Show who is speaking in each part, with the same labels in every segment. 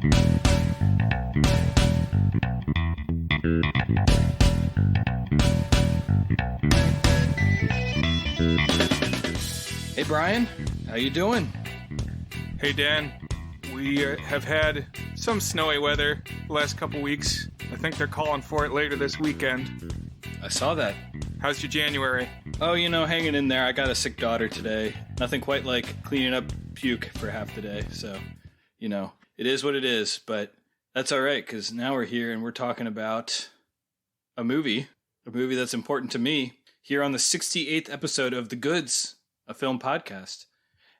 Speaker 1: Hey Brian, how you doing?
Speaker 2: Hey Dan, we have had some snowy weather the last couple weeks. I think they're calling for it later this weekend.
Speaker 1: I saw that.
Speaker 2: How's your January?
Speaker 1: Oh, hanging in there. I got a sick daughter today. Nothing quite like cleaning up puke for half the day. So, it is what it is, but that's all right because now we're here and we're talking about a movie that's important to me here on the 68th episode of The Goods, a film podcast.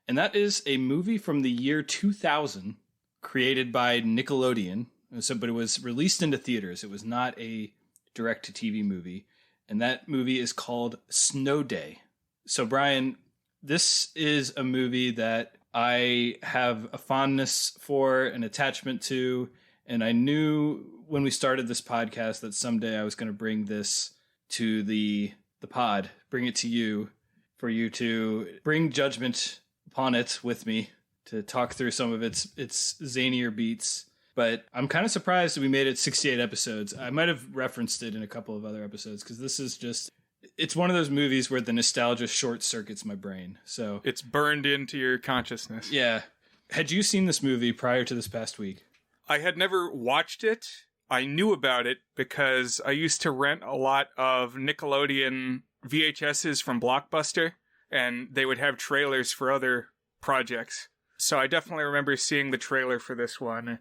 Speaker 1: And that is a movie from the year 2000 created by Nickelodeon. But it was released into theaters. It was not a direct-to-TV movie. And that movie is called Snow Day. So, Brian, this is a movie that I have a fondness for, an attachment to, and I knew when we started this podcast that someday I was going to bring this to the pod, bring it to you, for you to bring judgment upon it with me, to talk through some of its zanier beats. But I'm kind of surprised that we made it 68 episodes. I might have referenced it in a couple of other episodes because this is it's one of those movies where the nostalgia short circuits my brain. So
Speaker 2: it's burned into your consciousness.
Speaker 1: Yeah. Had you seen this movie prior to this past week?
Speaker 2: I had never watched it. I knew about it because I used to rent a lot of Nickelodeon VHSs from Blockbuster, and they would have trailers for other projects. So I definitely remember seeing the trailer for this one.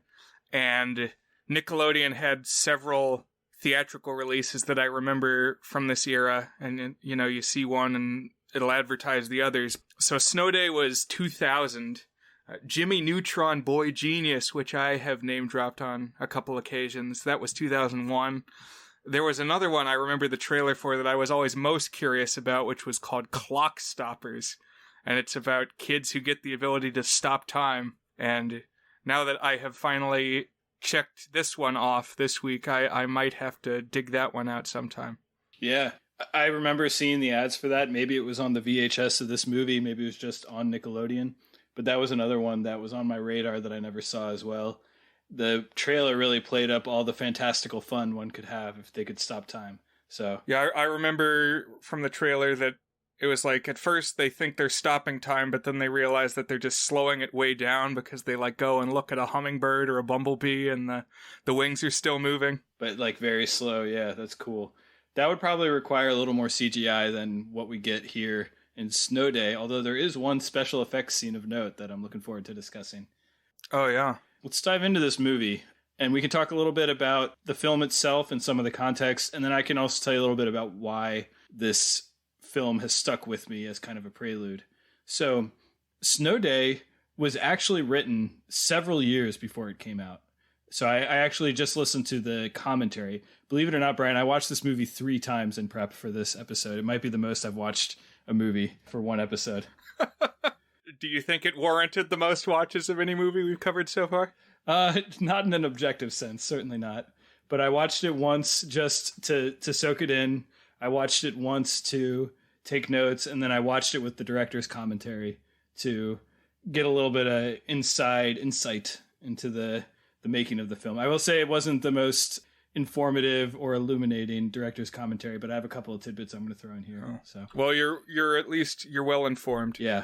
Speaker 2: And Nickelodeon had several theatrical releases that I remember from this era. And, you see one and it'll advertise the others. So Snow Day was 2000. Jimmy Neutron Boy Genius, which I have name dropped on a couple occasions. That was 2001. There was another one I remember the trailer for that I was always most curious about, which was called Clock Stoppers. And it's about kids who get the ability to stop time. And now that I have finally checked this one off this week, I might have to dig that one out sometime.
Speaker 1: Yeah, I remember seeing the ads for that. Maybe it was on the VHS of this movie. Maybe it was just on Nickelodeon. But that was another one that was on my radar that I never saw as well. The trailer really played up all the fantastical fun one could have if they could stop time. So
Speaker 2: yeah, I remember from the trailer that it was like, at first they think they're stopping time, but then they realize that they're just slowing it way down because they go and look at a hummingbird or a bumblebee and the wings are still moving.
Speaker 1: But very slow. Yeah, that's cool. That would probably require a little more CGI than what we get here in Snow Day, although there is one special effects scene of note that I'm looking forward to discussing.
Speaker 2: Oh, yeah.
Speaker 1: Let's dive into this movie, and we can talk a little bit about the film itself and some of the context, and then I can also tell you a little bit about why this film has stuck with me as kind of a prelude. So, Snow Day was actually written several years before it came out. So I actually just listened to the commentary. Believe it or not, Brian, I watched this movie 3 times in prep for this episode. It might be the most I've watched a movie for one episode.
Speaker 2: Do you think it warranted the most watches of any movie we've covered so far?
Speaker 1: Not in an objective sense, certainly not. But I watched it once just to soak it in. I watched it once to take notes, and then I watched it with the director's commentary to get a little bit of insight into the making of the film. I will say it wasn't the most informative or illuminating director's commentary, but I have a couple of tidbits I'm going to throw in here.
Speaker 2: Oh.
Speaker 1: So,
Speaker 2: well, you're well informed.
Speaker 1: Yeah.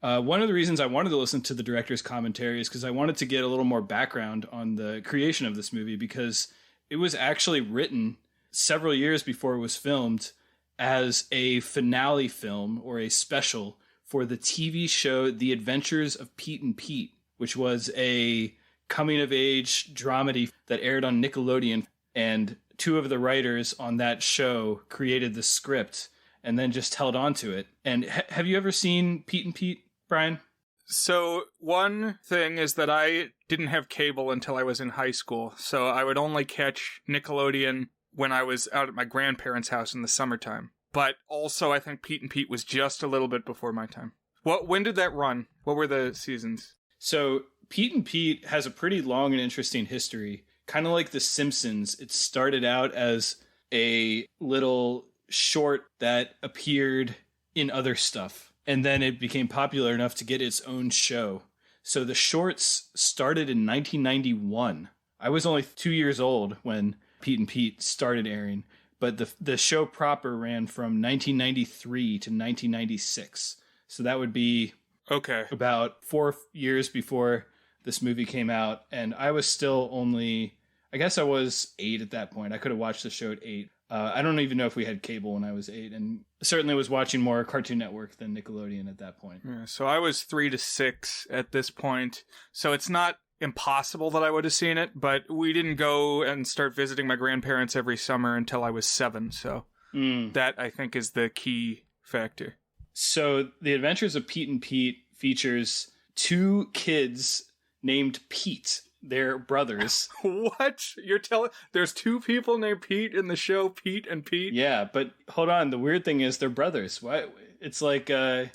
Speaker 1: One of the reasons I wanted to listen to the director's commentary is because I wanted to get a little more background on the creation of this movie, because it was actually written several years before it was filmed as a finale film or a special for the TV show The Adventures of Pete and Pete, which was a coming-of-age dramedy that aired on Nickelodeon. And 2 of the writers on that show created the script and then just held on to it. And have you ever seen Pete and Pete, Brian?
Speaker 2: So one thing is that I didn't have cable until I was in high school, so I would only catch Nickelodeon when I was out at my grandparents' house in the summertime. But also I think Pete and Pete was just a little bit before my time. When did that run? What were the seasons?
Speaker 1: So Pete and Pete has a pretty long and interesting history. Kind of like The Simpsons, it started out as a little short that appeared in other stuff. And then it became popular enough to get its own show. So the shorts started in 1991. I was only 2 years old when Pete and Pete started airing, but the show proper ran from 1993 to 1996. So that would be about 4 years before this movie came out. And I was still only, I guess I was 8 at that point. I could have watched the show at 8. I don't even know if we had cable when I was 8, and certainly was watching more Cartoon Network than Nickelodeon at that point.
Speaker 2: Yeah, so I was 3 to 6 at this point. So it's not impossible that I would have seen it, but we didn't go and start visiting my grandparents every summer until I was 7. So that, I think, is the key factor.
Speaker 1: So The Adventures of Pete and Pete features 2 kids named Pete. They're brothers.
Speaker 2: What? You're telling... There's 2 people named Pete in the show, Pete and Pete?
Speaker 1: Yeah, but hold on. The weird thing is they're brothers. Why? It's like...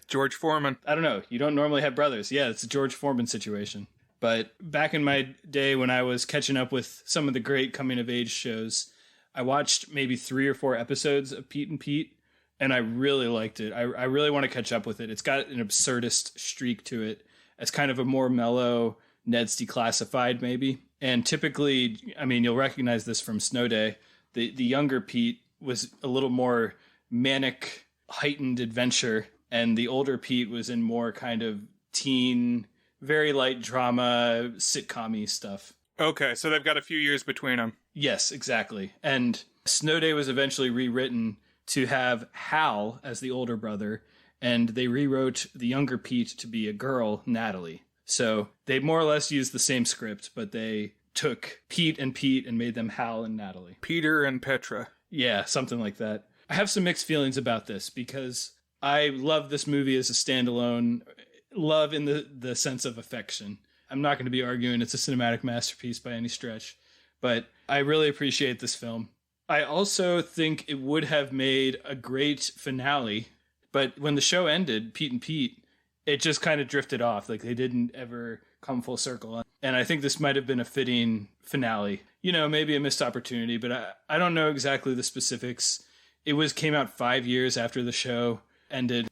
Speaker 2: George Foreman.
Speaker 1: I don't know. You don't normally have brothers. Yeah, it's a George Foreman situation. But back in my day when I was catching up with some of the great coming-of-age shows, I watched maybe 3 or 4 episodes of Pete and Pete, and I really liked it. I really want to catch up with it. It's got an absurdist streak to it. It's kind of a more mellow... Ned's Declassified, maybe. And typically, I mean, you'll recognize this from Snow Day. The younger Pete was a little more manic, heightened adventure, and the older Pete was in more kind of teen, very light drama, sitcom-y stuff.
Speaker 2: Okay, so they've got a few years between them.
Speaker 1: Yes, exactly. And Snow Day was eventually rewritten to have Hal as the older brother, and they rewrote the younger Pete to be a girl, Natalie. So they more or less used the same script, but they took Pete and made them Hal and Natalie.
Speaker 2: Peter and Petra.
Speaker 1: Yeah, something like that. I have some mixed feelings about this because I love this movie as a standalone, love in the sense of affection. I'm not going to be arguing it's a cinematic masterpiece by any stretch, but I really appreciate this film. I also think it would have made a great finale, but when the show ended, Pete and Pete, it just kind of drifted off. Like they didn't ever come full circle. And I think this might have been a fitting finale. You know, maybe a missed opportunity, but I don't know exactly the specifics. It came out 5 years after the show ended.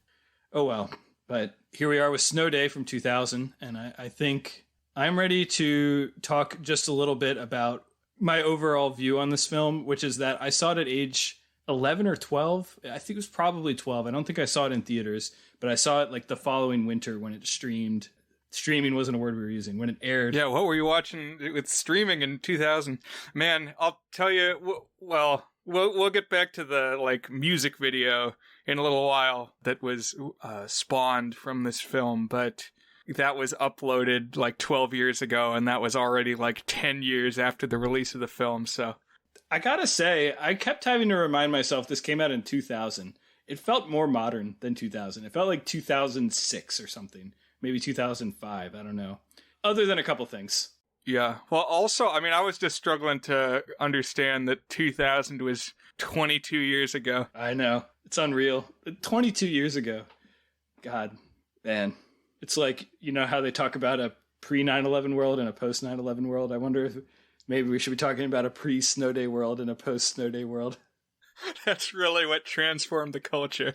Speaker 1: Oh well. But here we are with Snow Day from 2000. And I think I'm ready to talk just a little bit about my overall view on this film, which is that I saw it at age 11 or 12. I think it was probably 12. I don't think I saw it in theaters, but I saw it like the following winter when it streamed. Streaming wasn't a word we were using. When it aired.
Speaker 2: Yeah, what were you watching with streaming in 2000? Man, I'll tell you, well, we'll get back to the like music video in a little while that was spawned from this film, but that was uploaded like 12 years ago, and that was already like 10 years after the release of the film, so...
Speaker 1: I gotta say, I kept having to remind myself this came out in 2000. It felt more modern than 2000. It felt like 2006 or something. Maybe 2005. I don't know. Other than a couple things.
Speaker 2: Yeah. Well, also, I mean, I was just struggling to understand that 2000 was 22 years ago.
Speaker 1: I know. It's unreal. 22 years ago. God, man. It's like, you know how they talk about a pre-9/11 world and a post-9/11 world? I wonder if... maybe we should be talking about a pre-Snow Day world and a post-Snow Day world.
Speaker 2: That's really what transformed the culture.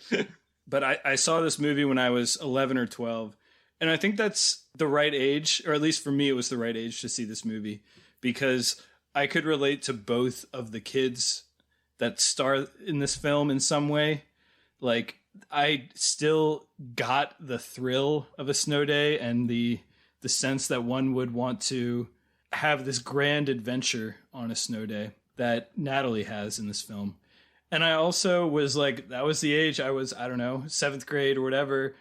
Speaker 1: But I saw this movie when I was 11 or 12, and I think that's the right age, or at least for me it was the right age to see this movie, because I could relate to both of the kids that star in this film in some way. Like, I still got the thrill of a snow day and the sense that one would want to have this grand adventure on a snow day that Natalie has in this film. And I also was like, that was the age I was, I don't know, 7th grade or whatever.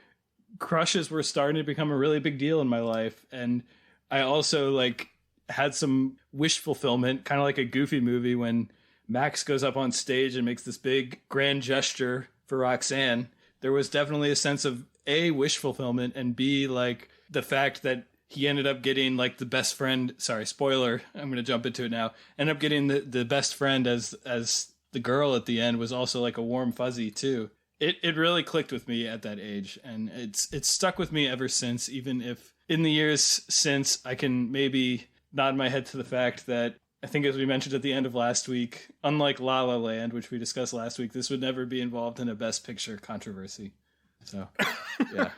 Speaker 1: Crushes were starting to become a really big deal in my life. And I also like had some wish fulfillment, kind of like a Goofy movie when Max goes up on stage and makes this big grand gesture for Roxanne. There was definitely a sense of A, wish fulfillment, and B, like the fact that he ended up getting like the best friend. Sorry, spoiler. I'm going to jump into it now. Ended up getting the best friend as the girl at the end was also like a warm fuzzy too. It really clicked with me at that age, and it's stuck with me ever since, even if in the years since I can maybe nod my head to the fact that I think, as we mentioned at the end of last week, unlike La La Land, which we discussed last week, this would never be involved in a Best Picture controversy. So, yeah.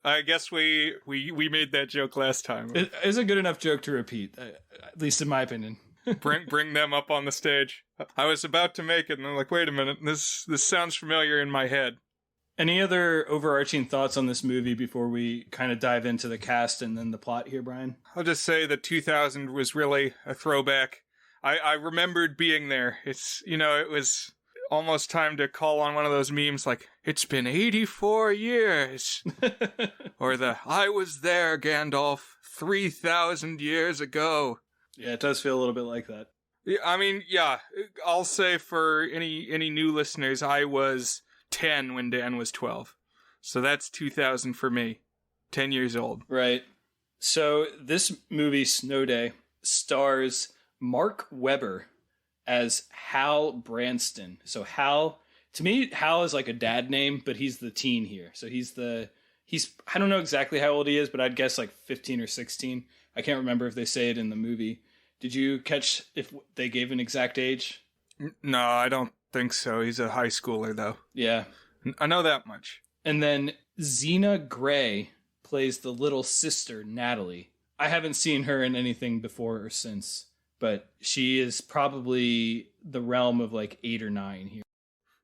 Speaker 2: I guess we made that joke last time.
Speaker 1: It is a good enough joke to repeat, at least in my opinion.
Speaker 2: bring them up on the stage. I was about to make it, and I'm like, wait a minute, this sounds familiar in my head.
Speaker 1: Any other overarching thoughts on this movie before we kind of dive into the cast and then the plot here, Brian?
Speaker 2: I'll just say that 2000 was really a throwback. I remembered being there. It's, it was almost time to call on one of those memes like, it's been 84 years. Or the, I was there, Gandalf, 3,000 years ago.
Speaker 1: Yeah, it does feel a little bit like that.
Speaker 2: Yeah, I mean, yeah, I'll say for any new listeners, I was 10 when Dan was 12. So that's 2000 for me. 10 years old.
Speaker 1: Right. So this movie, Snow Day, stars Mark Webber as Hal Branston. So Hal, to me, Hal is like a dad name, but he's the teen here. So he's I don't know exactly how old he is, but I'd guess like 15 or 16. I can't remember if they say it in the movie. Did you catch if they gave an exact age?
Speaker 2: No, I don't think so. He's a high schooler, though.
Speaker 1: Yeah.
Speaker 2: I know that much.
Speaker 1: And then Xena Gray plays the little sister, Natalie. I haven't seen her in anything before or since, but she is probably the realm of like 8 or 9 here.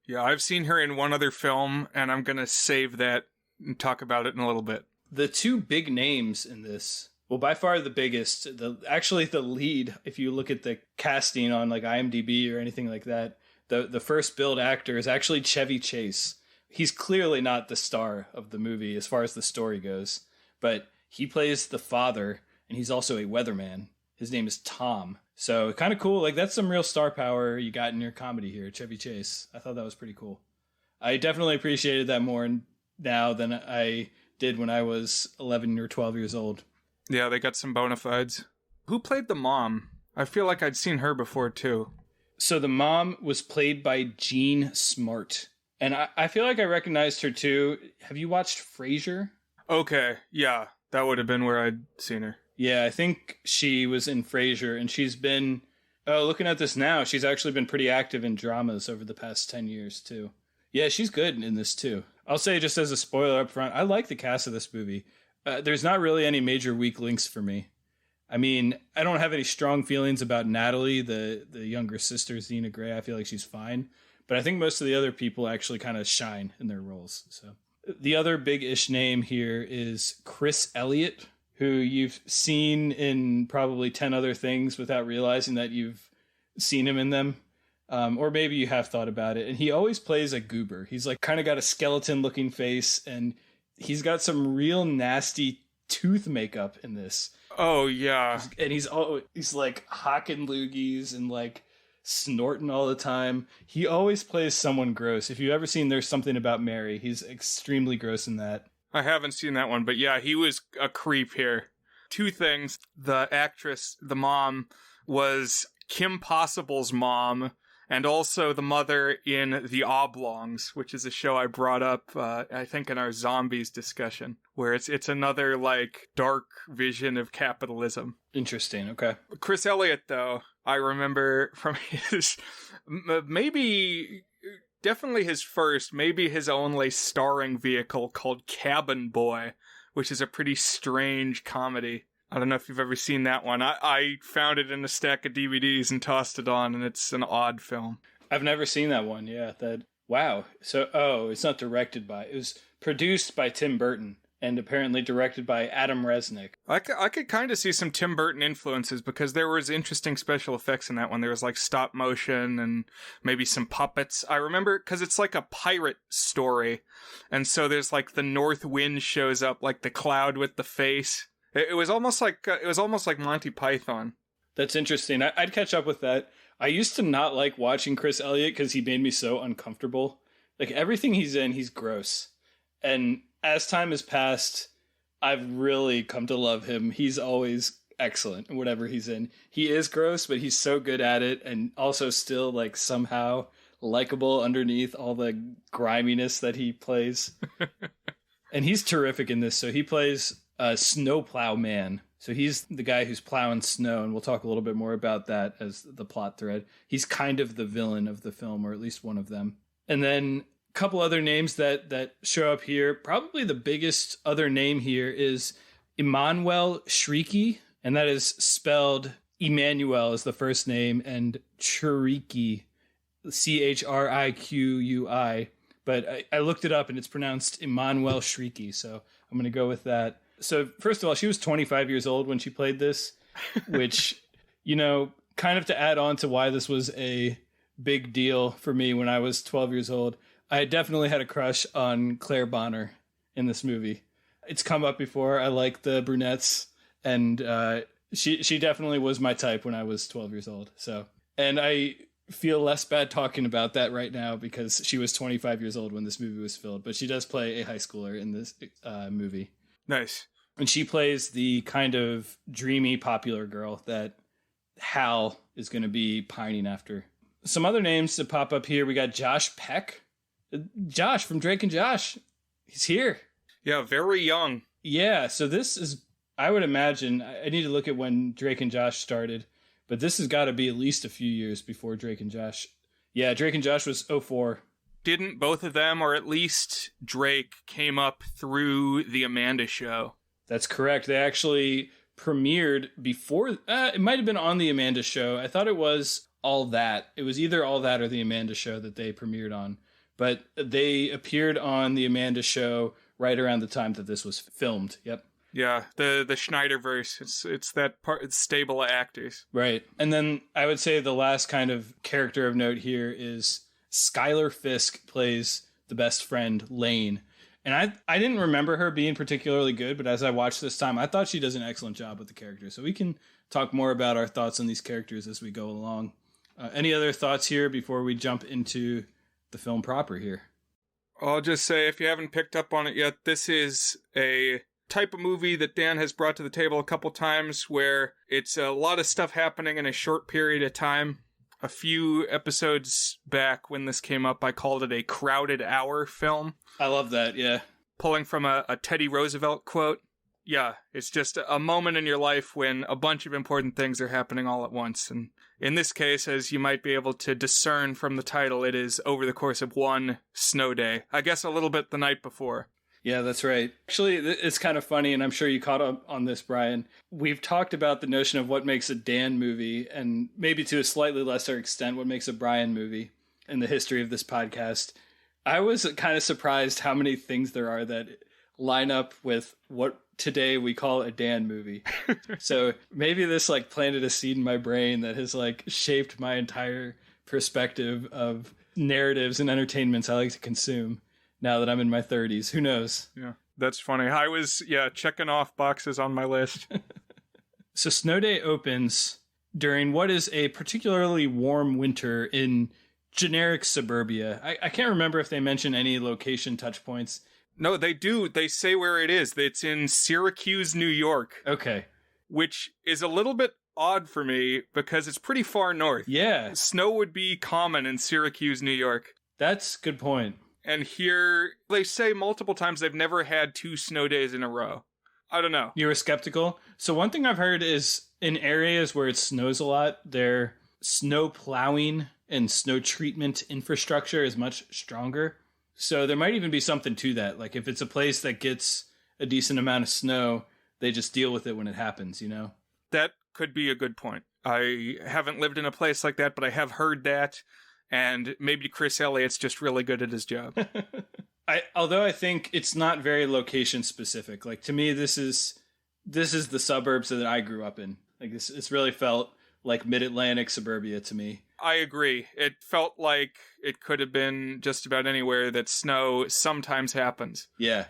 Speaker 2: Yeah, I've seen her in one other film, and I'm going to save that and talk about it in a little bit.
Speaker 1: The two big names in this, well, by far the biggest, actually the lead, if you look at the casting on like IMDb or anything like that, the first billed actor is actually Chevy Chase. He's clearly not the star of the movie as far as the story goes, but he plays the father, and he's also a weatherman. His name is Tom. So kind of cool. Like, that's some real star power you got in your comedy here, Chevy Chase. I thought that was pretty cool. I definitely appreciated that more now than I did when I was 11 or 12 years old.
Speaker 2: Yeah, they got some bona fides. Who played the mom? I feel like I'd seen her before, too.
Speaker 1: So the mom was played by Jean Smart. And I feel like I recognized her, too. Have you watched Frasier?
Speaker 2: Okay, yeah. That would have been where I'd seen her.
Speaker 1: Yeah, I think she was in Frasier, and she's been... Oh, looking at this now, she's actually been pretty active in dramas over the past 10 years, too. Yeah, she's good in this, too. I'll say, just as a spoiler up front, I like the cast of this movie. There's not really any major weak links for me. I mean, I don't have any strong feelings about Natalie, the younger sister, Xena Gray. I feel like she's fine. But I think most of the other people actually kind of shine in their roles. So the other big-ish name here is Chris Elliott, who you've seen in probably 10 other things without realizing that you've seen him in them. Or maybe you have thought about it. And he always plays a goober. He's like kind of got a skeleton-looking face, and he's got some real nasty tooth makeup in this.
Speaker 2: Oh, yeah.
Speaker 1: And he's like hawking loogies and like snorting all the time. He always plays someone gross. If you've ever seen There's Something About Mary, he's extremely gross in that.
Speaker 2: I haven't seen that one, but yeah, he was a creep here. Two things. The actress, the mom, was Kim Possible's mom, and also the mother in The Oblongs, which is a show I brought up, I think, in our zombies discussion, where it's another, like, dark vision of capitalism.
Speaker 1: Interesting, okay.
Speaker 2: Chris Elliott, though, I remember from his, definitely his first, maybe his only starring vehicle called Cabin Boy, which is a pretty strange comedy. I don't know if you've ever seen that one. I found it in a stack of DVDs and tossed it on, and it's an odd film.
Speaker 1: I've never seen that one, yeah. Wow. So, it's not directed by... It was produced by Tim Burton, and apparently directed by Adam Resnick.
Speaker 2: I could kind of see some Tim Burton influences, because there was interesting special effects in that one. There was, like, stop motion and maybe some puppets. I remember, because it's like a pirate story, and so there's, like, the north wind shows up, like the cloud with the face. It was almost like Monty Python.
Speaker 1: That's interesting. I'd catch up with that. I used to not like watching Chris Elliott because he made me so uncomfortable. Like, everything he's in, he's gross. And as time has passed, I've really come to love him. He's always excellent in whatever he's in. He is gross, but he's so good at it, and also still, like, somehow likable underneath all the griminess that he plays. And he's terrific in this. So he plays... Snowplow Man. So he's the guy who's plowing snow, and we'll talk a little bit more about that as the plot thread. He's kind of the villain of the film, or at least one of them. And then couple other names that show up here. Probably the biggest other name here is Emmanuel Shrieky, and that is spelled Emmanuel is the first name, and Chiriqui, Chriqui. But I looked it up, and it's pronounced Emmanuel Shrieky, so I'm going to go with that. So first of all, she was 25 years old when she played this, which, kind of to add on to why this was a big deal for me when I was 12 years old, I definitely had a crush on Claire Bonner in this movie. It's come up before. I like the brunettes, and she definitely was my type when I was 12 years old. So, and I feel less bad talking about that right now because she was 25 years old when this movie was filmed, but she does play a high schooler in this movie.
Speaker 2: Nice.
Speaker 1: And she plays the kind of dreamy, popular girl that Hal is going to be pining after. Some other names to pop up here. We got Josh Peck. Josh from Drake and Josh. He's here.
Speaker 2: Yeah, very young.
Speaker 1: Yeah, so this is, I would imagine, I need to look at when Drake and Josh started, but this has got to be at least a few years before Drake and Josh. Yeah, Drake and Josh was 2004. Didn't
Speaker 2: both of them, or at least Drake, came up through the Amanda Show?
Speaker 1: That's correct. They actually premiered before, it might have been on the Amanda Show. I thought it was All That. It was either All That or the Amanda Show that they premiered on. But they appeared on the Amanda Show right around the time that this was filmed. Yep.
Speaker 2: Yeah, the Schneiderverse. It's that part. It's stable actors.
Speaker 1: Right. And then I would say the last kind of character of note here is Skylar Fisk plays the best friend, Lane. And I didn't remember her being particularly good, but as I watched this time, I thought she does an excellent job with the character. So we can talk more about our thoughts on these characters as we go along. Any other thoughts here before we jump into the film proper here?
Speaker 2: I'll just say, if you haven't picked up on it yet, this is a type of movie that Dan has brought to the table a couple times where it's a lot of stuff happening in a short period of time. A few episodes back when this came up, I called it a crowded hour film.
Speaker 1: I love that, yeah.
Speaker 2: Pulling from a Teddy Roosevelt quote. Yeah, it's just a moment in your life when a bunch of important things are happening all at once. And in this case, as you might be able to discern from the title, it is over the course of one snow day. I guess a little bit the night before.
Speaker 1: Yeah, that's right. Actually, it's kind of funny, and I'm sure you caught up on this, Brian. We've talked about the notion of what makes a Dan movie, and maybe to a slightly lesser extent, what makes a Brian movie in the history of this podcast. I was kind of surprised how many things there are that line up with what today we call a Dan movie. So maybe this planted a seed in my brain that has shaped my entire perspective of narratives and entertainments I like to consume now that I'm in my 30s. Who knows?
Speaker 2: Yeah, that's funny. I was, checking off boxes on my list.
Speaker 1: So Snow Day opens during what is a particularly warm winter in generic suburbia. I can't remember if they mention any location touch points.
Speaker 2: No, they do. They say where it is. It's in Syracuse, New York.
Speaker 1: Okay.
Speaker 2: Which is a little bit odd for me because it's pretty far north.
Speaker 1: Yeah.
Speaker 2: Snow would be common in Syracuse, New York.
Speaker 1: That's a good point.
Speaker 2: And here, they say multiple times they've never had 2 snow days in a row. I don't know.
Speaker 1: You were skeptical? So one thing I've heard is in areas where it snows a lot, their snow plowing and snow treatment infrastructure is much stronger. So there might even be something to that. Like if it's a place that gets a decent amount of snow, they just deal with it when it happens,
Speaker 2: That could be a good point. I haven't lived in a place like that, but I have heard that. And maybe Chris Elliott's just really good at his job.
Speaker 1: Although I think it's not very location specific. Like to me, this is the suburbs that I grew up in. Like this really felt like mid-Atlantic suburbia to me.
Speaker 2: I agree. It felt like it could have been just about anywhere that snow sometimes happens.
Speaker 1: Yeah.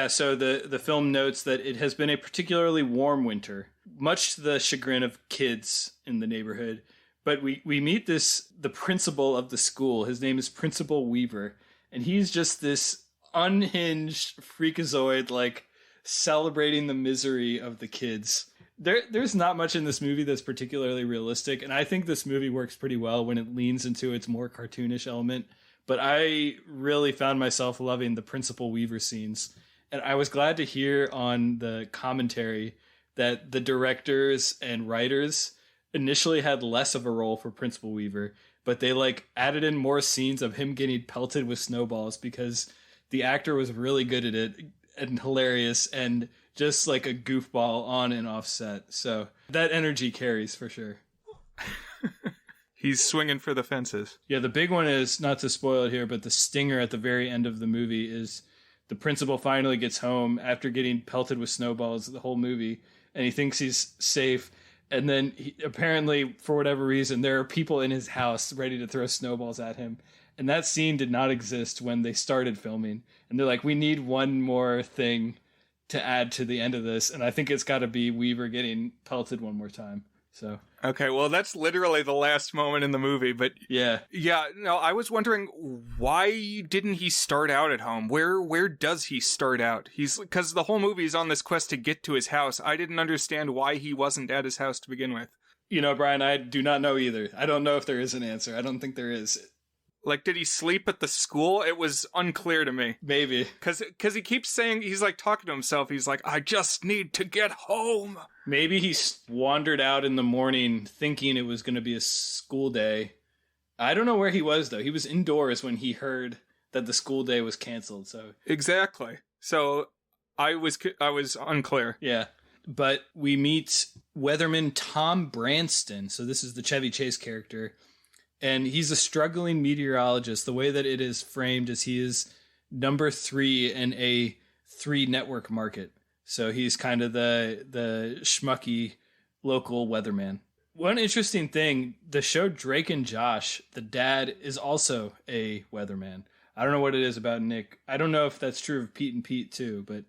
Speaker 1: So the film notes that it has been a particularly warm winter, much to the chagrin of kids in the neighborhood. But we meet the principal of the school. His name is Principal Weaver. And he's just this unhinged freakazoid, celebrating the misery of the kids. There's not much in this movie that's particularly realistic. And I think this movie works pretty well when it leans into its more cartoonish element. But I really found myself loving the Principal Weaver scenes. And I was glad to hear on the commentary that the directors and writers initially had less of a role for Principal Weaver, but they like added in more scenes of him getting pelted with snowballs because the actor was really good at it and hilarious and just like a goofball on and off set. So that energy carries for sure.
Speaker 2: He's swinging for the fences.
Speaker 1: Yeah, the big one is, not to spoil it here, but the stinger at the very end of the movie is the principal finally gets home after getting pelted with snowballs the whole movie, and he thinks he's safe. And then apparently, for whatever reason, there are people in his house ready to throw snowballs at him. And that scene did not exist when they started filming. And they're like, we need one more thing to add to the end of this. And I think it's got to be Weaver getting pelted one more time. So
Speaker 2: okay, well, that's literally the last moment in the movie, but
Speaker 1: yeah,
Speaker 2: no, I was wondering, why didn't he start out at home? Where does he start out? Because the whole movie is on this quest to get to his house. I didn't understand why he wasn't at his house to begin with.
Speaker 1: You know, Brian, I do not know either. I don't know if there is an answer. I don't think there is.
Speaker 2: Like, did he sleep at the school? It was unclear to me.
Speaker 1: Maybe.
Speaker 2: Because he keeps saying, he's like talking to himself. He's like, I just need to get home.
Speaker 1: Maybe he wandered out in the morning thinking it was going to be a school day. I don't know where he was, though. He was indoors when he heard that the school day was canceled. So
Speaker 2: exactly. So I was unclear.
Speaker 1: Yeah. But we meet weatherman Tom Branston. So this is the Chevy Chase character. And he's a struggling meteorologist. The way that it is framed is he is number 3 in a 3 network market. So he's kind of the schmucky local weatherman. One interesting thing, the show Drake and Josh, the dad is also a weatherman. I don't know what it is about Nick. I don't know if that's true of Pete and Pete too, but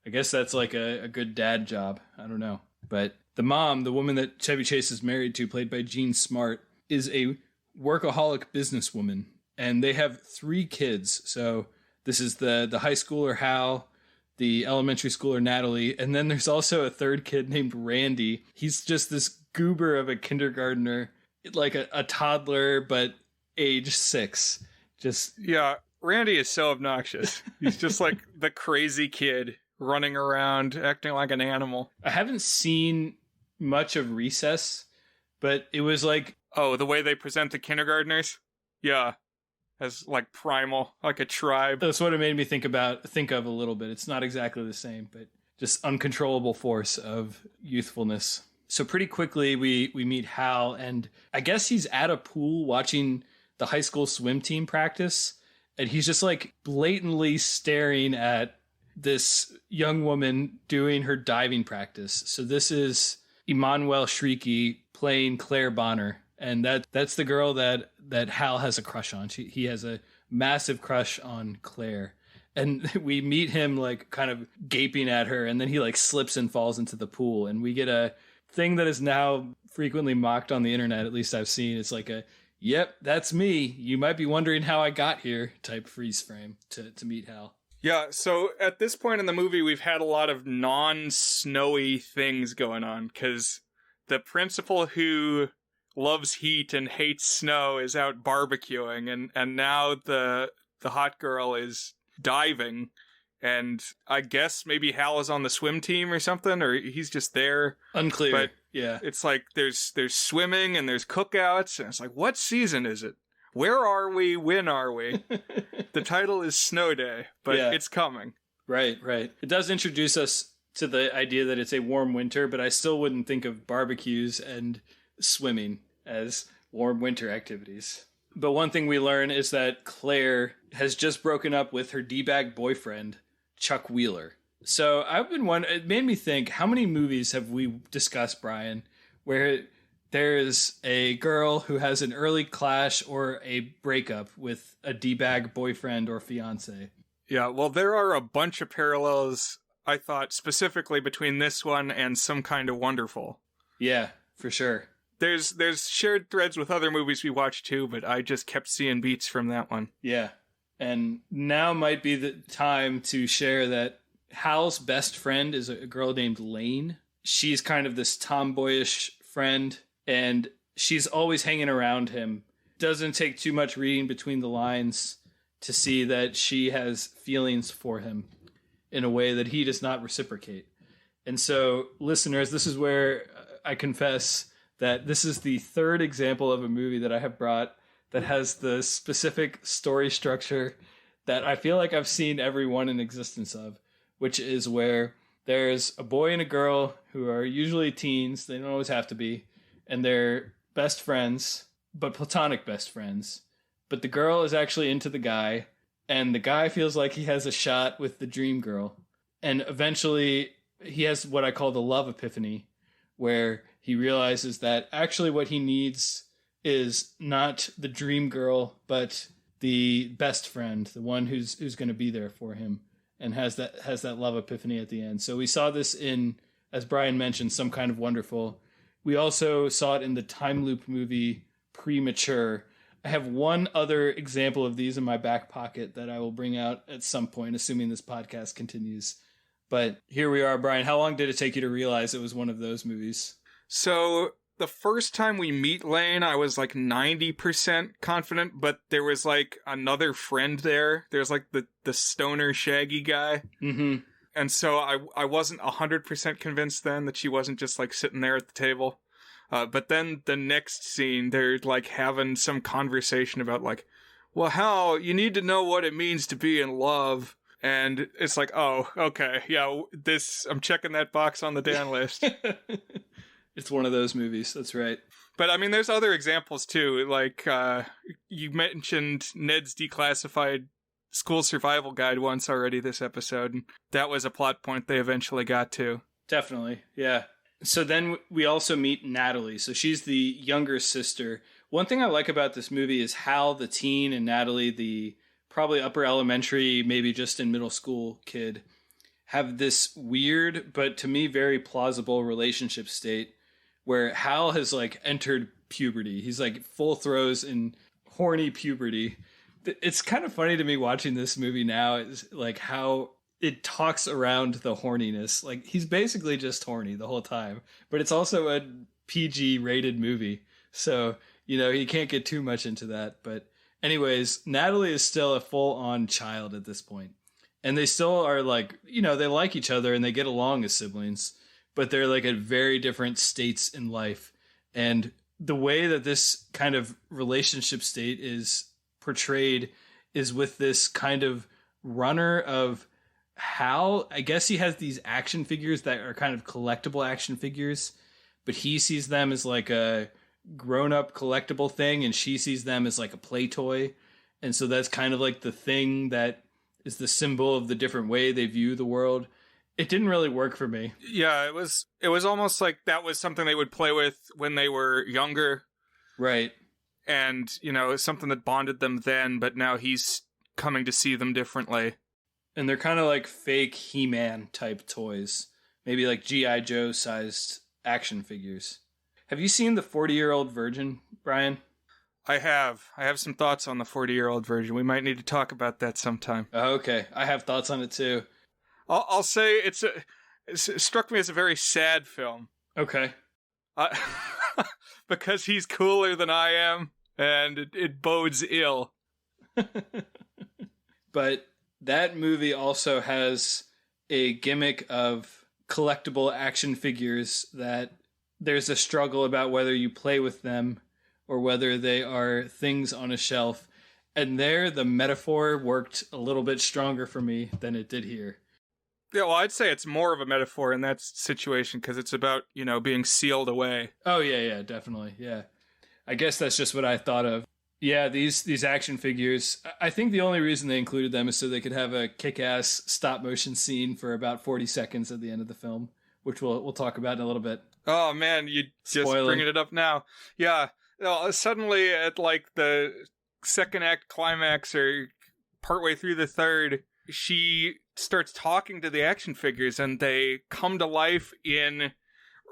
Speaker 1: I guess that's like a good dad job. I don't know. But the mom, the woman that Chevy Chase is married to, played by Jean Smart, is a workaholic businesswoman, and they have 3 kids. So this is the high schooler Hal, the elementary schooler Natalie, and then there's also a 3rd kid named Randy. He's just this goober of a kindergartner, like a toddler, but age 6. Just
Speaker 2: yeah, Randy is so obnoxious. He's just like the crazy kid running around acting like an animal.
Speaker 1: I haven't seen much of Recess, but it was like,
Speaker 2: oh, the way they present the kindergartners? Yeah. As like primal, like a tribe.
Speaker 1: That's what it made me think of a little bit. It's not exactly the same, but just uncontrollable force of youthfulness. So pretty quickly we meet Hal, and I guess he's at a pool watching the high school swim team practice, and he's just like blatantly staring at this young woman doing her diving practice. So this is Emmanuelle Shrieky playing Claire Bonner. And that's the girl that Hal has a crush on. He has a massive crush on Claire. And we meet him like kind of gaping at her, and then he like slips and falls into the pool. And we get a thing that is now frequently mocked on the internet, at least I've seen. It's like a, yep, that's me. You might be wondering how I got here type freeze frame to meet Hal.
Speaker 2: Yeah, so at this point in the movie, we've had a lot of non-snowy things going on, because the principal who loves heat and hates snow is out barbecuing, and now the hot girl is diving, and I guess maybe Hal is on the swim team or something, or he's just there.
Speaker 1: Unclear.
Speaker 2: But
Speaker 1: yeah,
Speaker 2: it's like there's swimming and there's cookouts, and it's like, what season is it? Where are we? When are we? The title is Snow Day, but yeah, it's coming.
Speaker 1: Right. It does introduce us to the idea that it's a warm winter, but I still wouldn't think of barbecues and swimming as warm winter activities. But one thing we learn is that Claire has just broken up with her D-bag boyfriend, Chuck Wheeler. So I've been wondering, it made me think, how many movies have we discussed, Brian, where there's a girl who has an early clash or a breakup with a D-bag boyfriend or fiance?
Speaker 2: Yeah, well, there are a bunch of parallels, I thought, specifically between this one and Some Kind of Wonderful.
Speaker 1: Yeah, for sure.
Speaker 2: There's shared threads with other movies we watched too, but I just kept seeing beats from that one.
Speaker 1: Yeah, and now might be the time to share that Hal's best friend is a girl named Lane. She's kind of this tomboyish friend, and she's always hanging around him. Doesn't take too much reading between the lines to see that she has feelings for him in a way that he does not reciprocate. And so, listeners, this is where I confess that this is the 3rd example of a movie that I have brought that has the specific story structure that I feel like I've seen every one in existence of, which is where there's a boy and a girl who are usually teens. They don't always have to be. And they're best friends, but platonic best friends. But the girl is actually into the guy, and the guy feels like he has a shot with the dream girl. And eventually he has what I call the love epiphany, where he realizes that actually what he needs is not the dream girl, but the best friend, the one who's going to be there for him, and has that love epiphany at the end. So we saw this in, as Brian mentioned, Some Kind of Wonderful. We also saw it in the time loop movie Premature. I have one other example of these in my back pocket that I will bring out at some point, assuming this podcast continues. But here we are, Brian. How long did it take you to realize it was one of those movies?
Speaker 2: So the first time we meet Lane, I was like 90% confident, but there was like another friend there. There's like the stoner shaggy guy.
Speaker 1: Mm-hmm.
Speaker 2: And so I wasn't 100% convinced then that she wasn't just like sitting there at the table. But then the next scene, they're like having some conversation about like, well, how you need to know what it means to be in love. And it's like, oh, okay. Yeah, I'm checking that box on the Dan list.
Speaker 1: It's one of those movies. That's right.
Speaker 2: But I mean, there's other examples too. Like you mentioned Ned's Declassified School Survival Guide once already this episode. And that was a plot point they eventually got to.
Speaker 1: Definitely. Yeah. So then we also meet Natalie. So she's the younger sister. One thing I like about this movie is how the teen and Natalie, the probably upper elementary, maybe just in middle school kid, have this weird, but to me very plausible relationship state where Hal has like entered puberty. He's like full throes in horny puberty. It's kind of funny to me watching this movie now, is like how it talks around the horniness. Like he's basically just horny the whole time, but it's also a PG rated movie. So, you know, he can't get too much into that. But anyways, Natalie is still a full on child at this point. And they still are like, you know, they like each other and they get along as siblings, but they're like at very different states in life. And the way that this kind of relationship state is portrayed is with this kind of runner of Hal. I guess he has these action figures that are kind of collectible action figures, but he sees them as like a grown-up collectible thing, and she sees them as like a play toy. And so that's kind of like the thing that is the symbol of the different way they view the world. It didn't really work for me.
Speaker 2: Yeah, it was almost like that was something they would play with when they were younger.
Speaker 1: Right.
Speaker 2: And, you know, it's something that bonded them then, but now he's coming to see them differently.
Speaker 1: And they're kind of like fake He-Man type toys. Maybe like G.I. Joe sized action figures. Have you seen the 40-Year-Old Virgin, Brian?
Speaker 2: I have some thoughts on the 40-Year-Old Virgin. We might need to talk about that sometime.
Speaker 1: Oh, okay. I have thoughts on it too.
Speaker 2: I'll say it struck me as a very sad film.
Speaker 1: Okay.
Speaker 2: Because he's cooler than I am, and it bodes ill.
Speaker 1: But that movie also has a gimmick of collectible action figures that there's a struggle about whether you play with them or whether they are things on a shelf. And there, the metaphor worked a little bit stronger for me than it did here.
Speaker 2: Yeah, well, I'd say it's more of a metaphor in that situation because it's about, you know, being sealed away.
Speaker 1: Oh, yeah, definitely, yeah. I guess that's just what I thought of. Yeah, these action figures, I think the only reason they included them is so they could have a kick-ass stop-motion scene for about 40 seconds at the end of the film, which we'll talk about in a little bit.
Speaker 2: Oh, man, you just bringing it up now. Yeah, suddenly at, like, the second act climax or partway through the third, she starts talking to the action figures, and they come to life in,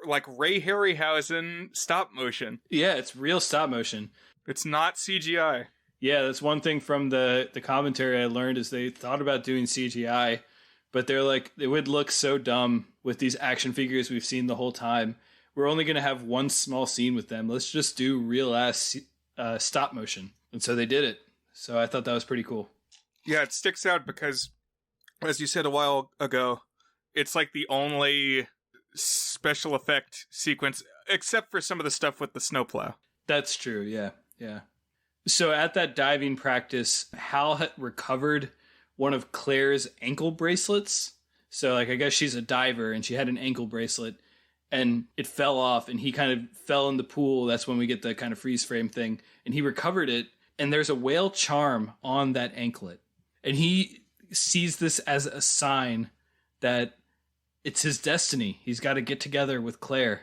Speaker 2: like, Ray Harryhausen stop motion. Yeah,
Speaker 1: it's real stop motion.
Speaker 2: It's not CGI.
Speaker 1: Yeah, that's one thing from the commentary I learned is they thought about doing CGI, but they're like, it would look so dumb with these action figures we've seen the whole time. We're only going to have one small scene with them. Let's just do real-ass stop motion. And so they did it. So I thought that was pretty cool.
Speaker 2: Yeah, it sticks out because, as you said a while ago, it's like the only special effect sequence, except for some of the stuff with the snowplow.
Speaker 1: That's true, yeah. So at that diving practice, Hal had recovered one of Claire's ankle bracelets. So like, I guess she's a diver and she had an ankle bracelet and it fell off and he kind of fell in the pool. That's when we get the kind of freeze frame thing, and he recovered it. And there's a whale charm on that anklet. And he sees this as a sign that it's his destiny. He's got to get together with Claire.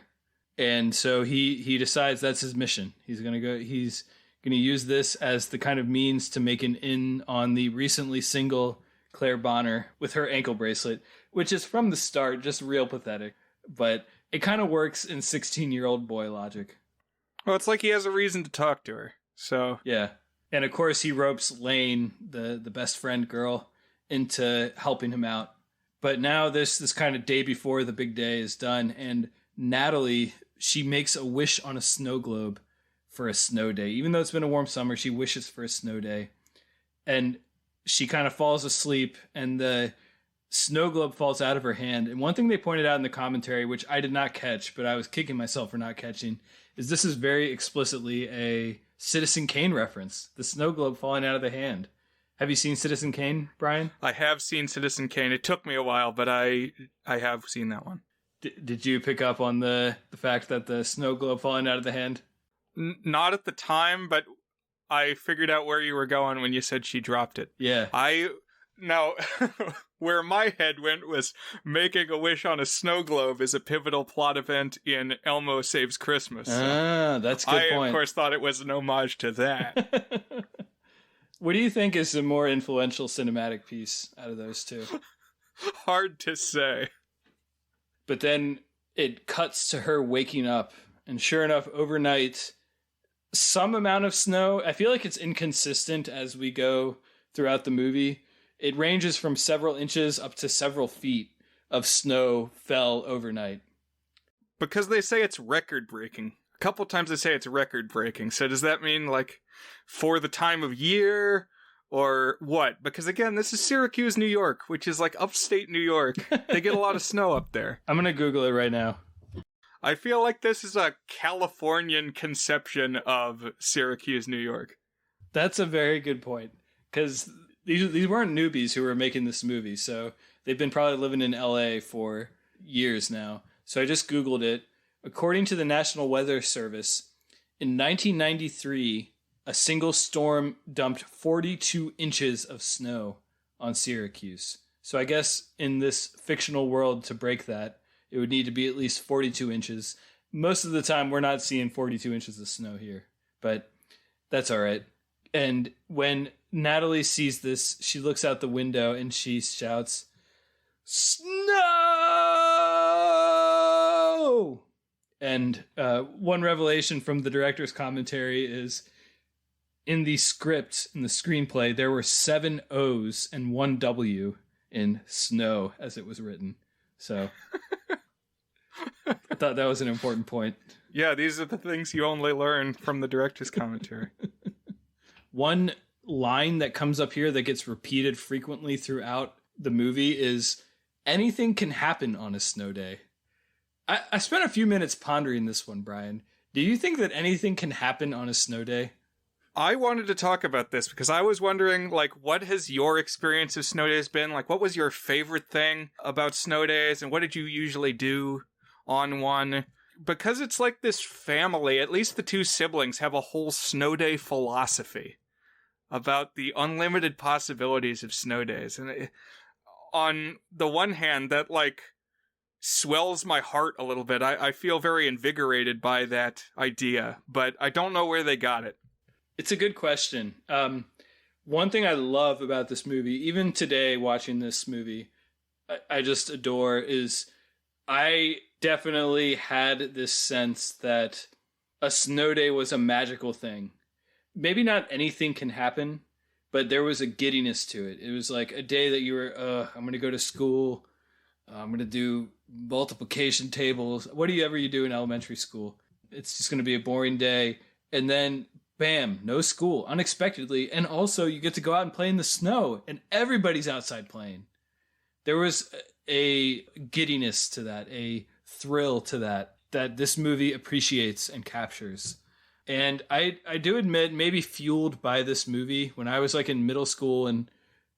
Speaker 1: And so he decides that's his mission. He's going to use this as the kind of means to make an in on the recently single Claire Bonner with her ankle bracelet, which is from the start just real pathetic. But it kind of works in 16-year-old boy logic.
Speaker 2: Well, it's like he has a reason to talk to her. So
Speaker 1: yeah. And of course he ropes Lane, the best friend girl, into helping him out. But now this kind of day before the big day is done, and Natalie, she makes a wish on a snow globe for a snow day. Even though it's been a warm summer, she wishes for a snow day. And she kind of falls asleep, and the snow globe falls out of her hand. And one thing they pointed out in the commentary, which I did not catch, but I was kicking myself for not catching, is this is very explicitly a Citizen Kane reference. The snow globe falling out of the hand. Have you seen Citizen Kane, Brian?
Speaker 2: I have seen Citizen Kane. It took me a while, but I have seen that one.
Speaker 1: Did you pick up on the fact that the snow globe falling out of the hand?
Speaker 2: Not at the time, but I figured out where you were going when you said she dropped it.
Speaker 1: Yeah.
Speaker 2: Now, where my head went was making a wish on a snow globe is a pivotal plot event in Elmo Saves Christmas.
Speaker 1: So that's a good point.
Speaker 2: I, of course, thought it was an homage to that.
Speaker 1: What do you think is the more influential cinematic piece out of those two?
Speaker 2: Hard to say.
Speaker 1: But then it cuts to her waking up, and sure enough, overnight, some amount of snow. I feel like it's inconsistent as we go throughout the movie. It ranges from several inches up to several feet of snow fell overnight.
Speaker 2: Because they say it's record-breaking. A couple times they say it's record-breaking. So does that mean, like, for the time of year, or what? Because, again, this is Syracuse, New York, which is like upstate New York. They get a lot of snow up there.
Speaker 1: I'm going to Google it right now.
Speaker 2: I feel like this is a Californian conception of Syracuse, New York.
Speaker 1: That's a very good point. Because these weren't newbies who were making this movie, so they've been probably living in LA for years now. So I just Googled it. According to the National Weather Service, in 1993, a single storm dumped 42 inches of snow on Syracuse. So I guess in this fictional world, to break that, it would need to be at least 42 inches. Most of the time, we're not seeing 42 inches of snow here, but that's all right. And when Natalie sees this, she looks out the window and she shouts, "Snow!" And one revelation from the director's commentary is, in the script, in the screenplay, there were 7 O's and 1 W in snow as it was written. So I thought that was an important point.
Speaker 2: Yeah, these are the things you only learn from the director's commentary.
Speaker 1: One line that comes up here that gets repeated frequently throughout the movie is, anything can happen on a snow day. I spent a few minutes pondering this one, Brian. Do you think that anything can happen on a snow day?
Speaker 2: I wanted to talk about this because I was wondering, like, what has your experience of snow days been? Like, what was your favorite thing about snow days, and what did you usually do on one? Because it's like this family, at least the 2 siblings, have a whole snow day philosophy about the unlimited possibilities of snow days. And on the one hand, that, like, swells my heart a little bit. I feel very invigorated by that idea, but I don't know where they got it.
Speaker 1: It's a good question. One thing I love about this movie, even today watching this movie, I just adore, is I definitely had this sense that a snow day was a magical thing. Maybe not anything can happen, but there was a giddiness to it. It was like a day that you were, I'm going to go to school. I'm going to do multiplication tables. Whatever you do in elementary school. It's just going to be a boring day. And then, bam, no school, unexpectedly. And also you get to go out and play in the snow, and everybody's outside playing. There was a giddiness to that, a thrill to that this movie appreciates and captures. And I do admit, maybe fueled by this movie, when I was like in middle school and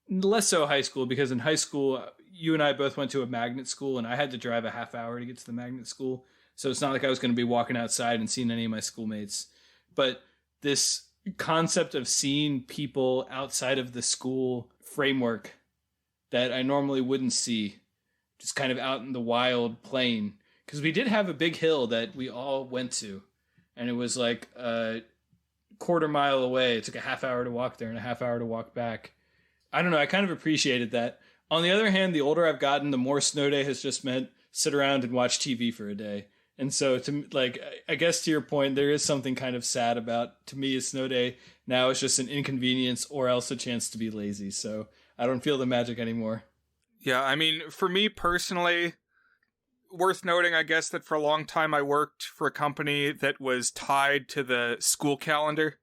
Speaker 1: less so high school, because in high school, you and I both went to a magnet school and I had to drive a half hour to get to the magnet school. So it's not like I was going to be walking outside and seeing any of my schoolmates. But this concept of seeing people outside of the school framework that I normally wouldn't see, just kind of out in the wild playing. Because we did have a big hill that we all went to, and it was like a quarter mile away. It took a half hour to walk there and a half hour to walk back. I don't know. I kind of appreciated that. On the other hand, the older I've gotten, the more snow day has just meant sit around and watch TV for a day. And so, to like, I guess to your point, there is something kind of sad about, to me, a snow day now is just an inconvenience or else a chance to be lazy. So I don't feel the magic anymore.
Speaker 2: Yeah, I mean, for me personally, worth noting, I guess, that for a long time I worked for a company that was tied to the school calendar.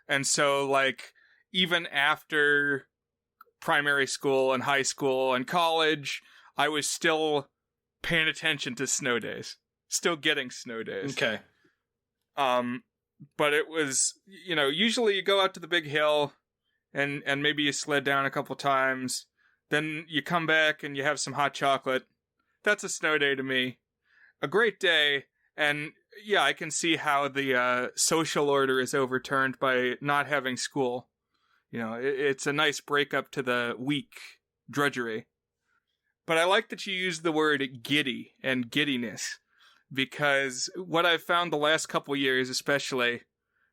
Speaker 2: And so, like, even after primary school and high school and college, I was still paying attention to snow days. Still getting snow days.
Speaker 1: Okay.
Speaker 2: But it was, you know, usually you go out to the big hill and maybe you sled down a couple times. Then you come back and you have some hot chocolate. That's a snow day to me. A great day. And yeah, I can see how the social order is overturned by not having school. You know, it's a nice breakup to the week drudgery. But I like that you used the word giddy and giddiness. Because what I've found the last couple years, especially,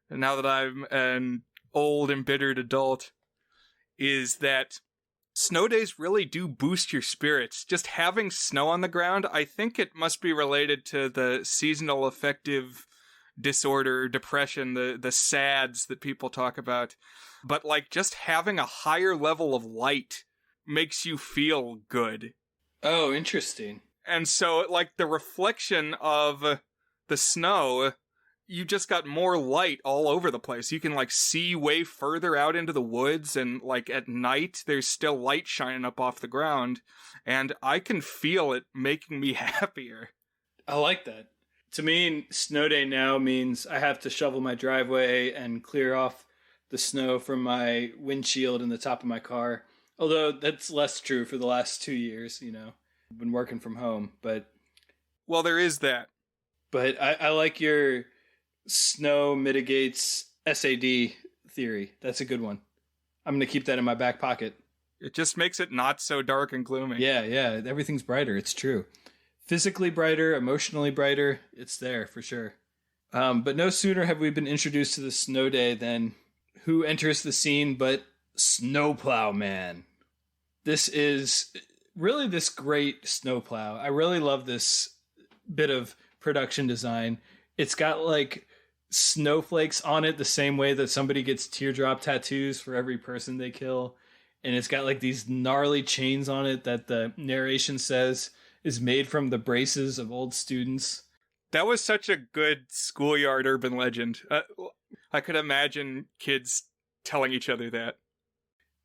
Speaker 2: now that I'm an old, embittered adult, is that snow days really do boost your spirits. Just having snow on the ground, I think it must be related to the seasonal affective disorder, depression, the SADs that people talk about. But, like, just having a higher level of light makes you feel good.
Speaker 1: Oh, interesting.
Speaker 2: And so, like, the reflection of the snow, you just got more light all over the place. You can, like, see way further out into the woods, and, like, at night, there's still light shining up off the ground, and I can feel it making me happier.
Speaker 1: I like that. To me, snow day now means I have to shovel my driveway and clear off the snow from my windshield and the top of my car. Although that's less true for the last 2 years, you know. I've been working from home, but...
Speaker 2: Well, there is that.
Speaker 1: But I like your snow mitigates SAD theory. That's a good one. I'm going to keep that in my back pocket.
Speaker 2: It just makes it not so dark and gloomy.
Speaker 1: Yeah. Everything's brighter. It's true. Physically brighter, emotionally brighter. It's there for sure. But no sooner have we been introduced to the snow day than who enters the scene but Snowplow Man. This is really this great snowplow. I really love this bit of production design. It's got like snowflakes on it the same way that somebody gets teardrop tattoos for every person they kill. And it's got like these gnarly chains on it that the narration says is made from the braces of old students.
Speaker 2: That was such a good schoolyard urban legend. I could imagine kids telling each other that.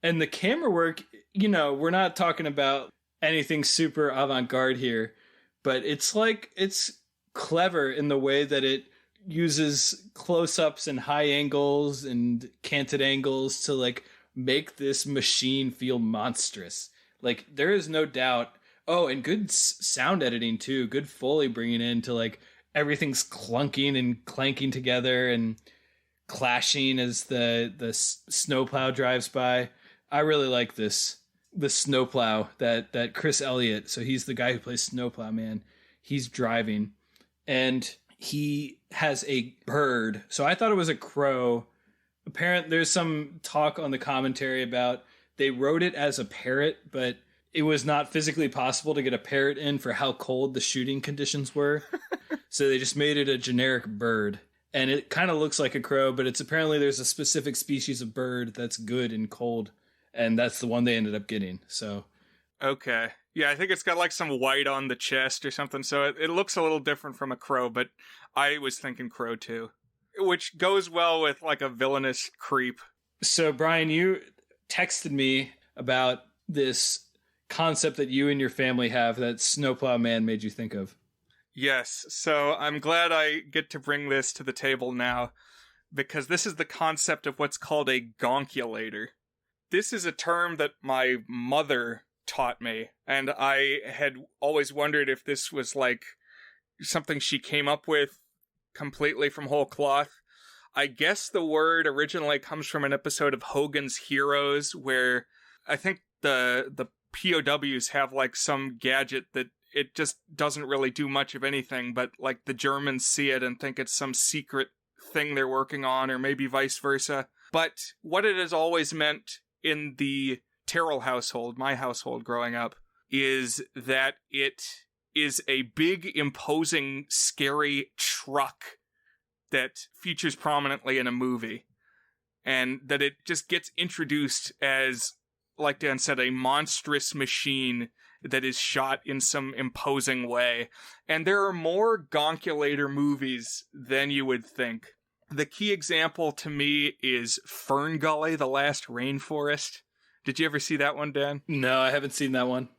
Speaker 1: And the camera work, you know, we're not talking about anything super avant-garde here, but it's like, it's clever in the way that it uses close-ups and high angles and canted angles to like make this machine feel monstrous. Like, there is no doubt. Oh, and good sound editing too. Good Foley bringing in to like everything's clunking and clanking together and clashing as the snowplow drives by. I really like this. The snowplow that Chris Elliott, so he's the guy who plays Snowplow Man. He's driving and he has a bird. So I thought it was a crow. Apparently there's some talk on the commentary about they wrote it as a parrot, but it was not physically possible to get a parrot in for how cold the shooting conditions were. So they just made it a generic bird. And it kind of looks like a crow, but it's apparently there's a specific species of bird that's good in cold. And that's the one they ended up getting. So,
Speaker 2: okay. Yeah, I think it's got like some white on the chest or something. So it looks a little different from a crow, but I was thinking crow too. Which goes well with like a villainous creep.
Speaker 1: So, Brian, you texted me about this concept that you and your family have that Snowplow Man made you think of.
Speaker 2: Yes, so I'm glad I get to bring this to the table now, because this is the concept of what's called a gonculator. This is a term that my mother taught me, and I had always wondered if this was like something she came up with completely from whole cloth. I guess the word originally comes from an episode of Hogan's Heroes, where I think the POWs have like some gadget that it just doesn't really do much of anything, but like the Germans see it and think it's some secret thing they're working on, or maybe vice versa. But what it has always meant in the Terrell household, my household growing up, is that it is a big, imposing, scary truck that features prominently in a movie. And that it just gets introduced as, like Dan said, a monstrous machine that is shot in some imposing way. And there are more gonculator movies than you would think. The key example to me is Fern Gully, The Last Rainforest. Did you ever see that one, Dan?
Speaker 1: No, I haven't seen that one.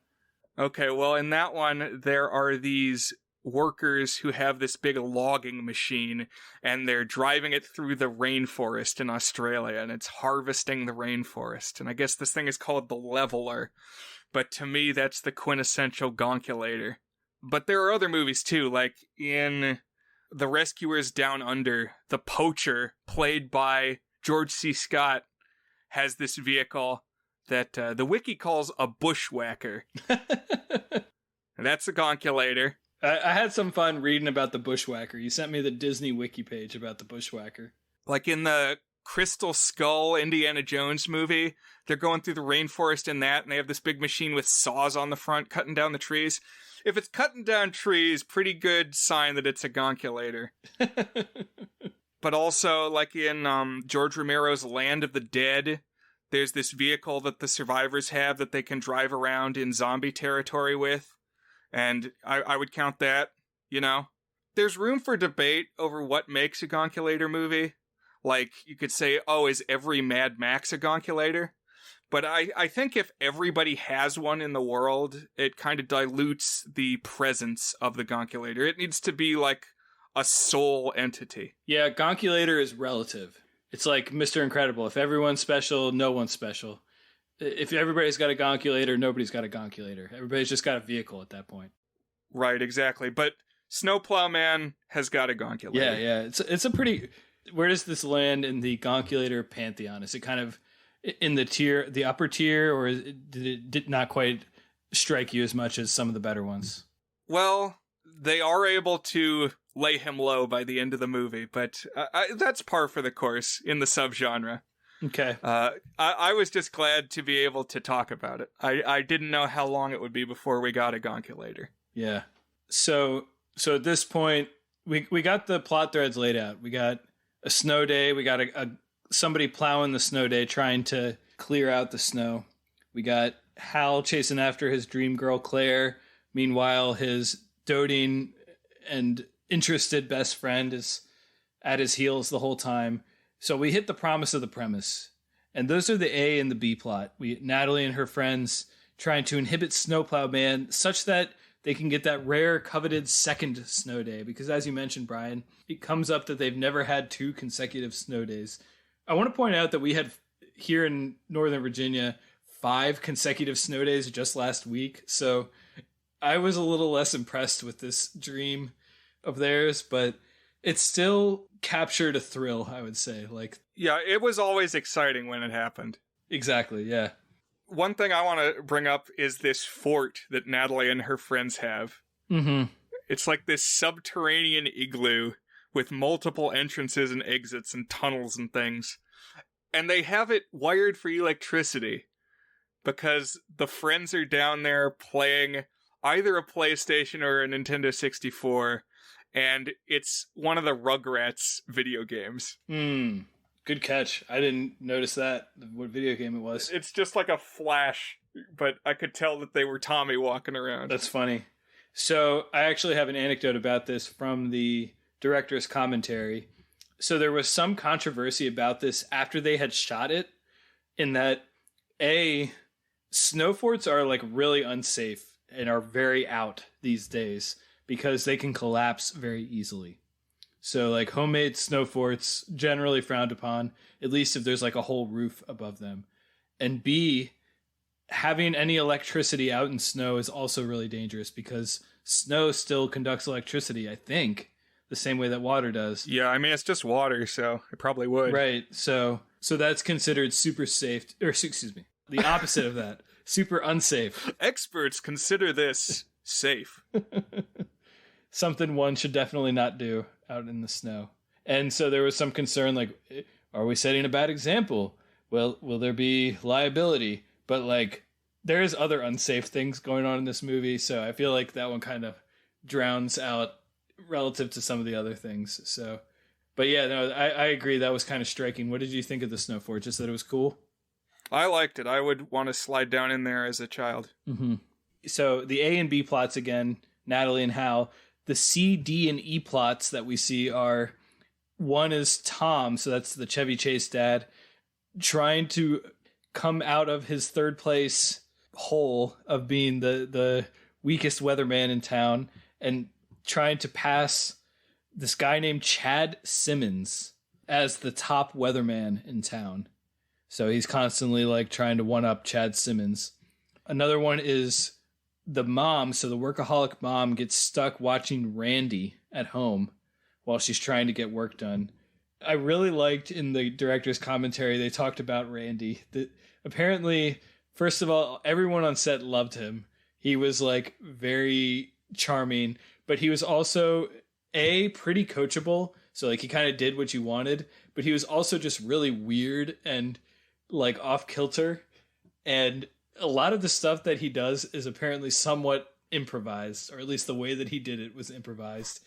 Speaker 2: Okay, well, in that one, there are these workers who have this big logging machine, and they're driving it through the rainforest in Australia, and it's harvesting the rainforest. And I guess this thing is called the leveler. But to me, that's the quintessential gonculator. But there are other movies, too, like in The Rescuers Down Under, the poacher, played by George C. Scott, has this vehicle that the wiki calls a bushwhacker. And that's a gonculator.
Speaker 1: I had some fun reading about the bushwhacker. You sent me the Disney wiki page about the bushwhacker.
Speaker 2: Like in the Crystal Skull Indiana Jones movie, they're going through the rainforest in that, and they have this big machine with saws on the front cutting down the trees. If it's cutting down trees, pretty good sign that it's a gonculator. But also, like in George Romero's Land of the Dead, there's this vehicle that the survivors have that they can drive around in zombie territory with. And I would count that, you know. There's room for debate over what makes a gonculator movie. Like, you could say, oh, is every Mad Max a gonculator? But I think if everybody has one in the world, it kind of dilutes the presence of the gonculator. It needs to be like a sole entity.
Speaker 1: Yeah, gonculator is relative. It's like Mr. Incredible. If everyone's special, no one's special. If everybody's got a gonculator, nobody's got a gonculator. Everybody's just got a vehicle at that point.
Speaker 2: Right, exactly. But Snowplow Man has got a gonculator.
Speaker 1: Yeah. It's a pretty... Where does this land in the gonculator pantheon? Is it kind of in the upper tier, or did it not quite strike you as much as some of the better ones?
Speaker 2: Well, they are able to lay him low by the end of the movie, but that's par for the course in the subgenre.
Speaker 1: Okay.
Speaker 2: I was just glad to be able to talk about it. I didn't know how long it would be before we got a gonculator.
Speaker 1: Yeah. So at this point, we got the plot threads laid out. We got a snow day. We got somebody plowing the snow day, trying to clear out the snow. We got Hal chasing after his dream girl, Claire. Meanwhile, his doting and interested best friend is at his heels the whole time. So we hit the promise of the premise. And those are the A and the B plot. Natalie and her friends trying to inhibit Snowplow Man such that they can get that rare, coveted second snow day. Because as you mentioned, Brian, it comes up that they've never had 2 consecutive snow days. I want to point out that we had, here in Northern Virginia, 5 consecutive snow days just last week. So I was a little less impressed with this dream of theirs, but it still captured a thrill, I would say.
Speaker 2: Yeah, it was always exciting when it happened.
Speaker 1: Exactly, yeah.
Speaker 2: One thing I want to bring up is this fort that Natalie and her friends have.
Speaker 1: Mm-hmm.
Speaker 2: It's like this subterranean igloo with multiple entrances and exits and tunnels and things. And they have it wired for electricity because the friends are down there playing either a PlayStation or a Nintendo 64, and it's one of the Rugrats video games.
Speaker 1: Good catch. I didn't notice that, what video game it was.
Speaker 2: It's just like a flash, but I could tell that they were Tommy walking around.
Speaker 1: That's funny. So I actually have an anecdote about this from the director's commentary. So there was some controversy about this after they had shot it, in that, snow forts are like really unsafe and are very out these days because they can collapse very easily. So like homemade snow forts generally frowned upon, at least if there's like a whole roof above them. And B, having any electricity out in snow is also really dangerous because snow still conducts electricity, I think, the same way that water does.
Speaker 2: Yeah, I mean, it's just water, so it probably would.
Speaker 1: Right. So that's considered super safe, or excuse me, the opposite of that, super unsafe.
Speaker 2: Experts consider this safe.
Speaker 1: Something one should definitely not do out in the snow. And so there was some concern, like, are we setting a bad example? Well, will there be liability? But like, there's other unsafe things going on in this movie, so I feel like that one kind of drowns out relative to some of the other things. So, but yeah, no, I agree. That was kind of striking. What did you think of the snow fort? Just that it was cool?
Speaker 2: I liked it. I would want to slide down in there as a child.
Speaker 1: Mm-hmm. So the A and B plots again, Natalie and Hal. The C, D, and E plots that we see are, one is Tom, so that's the Chevy Chase dad, trying to come out of his third place hole of being the weakest weatherman in town and trying to pass this guy named Chad Simmons as the top weatherman in town. So he's constantly like trying to one up Chad Simmons. Another one is the mom. So the workaholic mom gets stuck watching Randy at home while she's trying to get work done. I really liked in the director's commentary, they talked about Randy. That apparently, first of all, everyone on set loved him. He was like very charming, but he was also pretty coachable. So like he kind of did what you wanted, but he was also just really weird and like off kilter. And a lot of the stuff that he does is apparently somewhat improvised, or at least the way that he did it was improvised.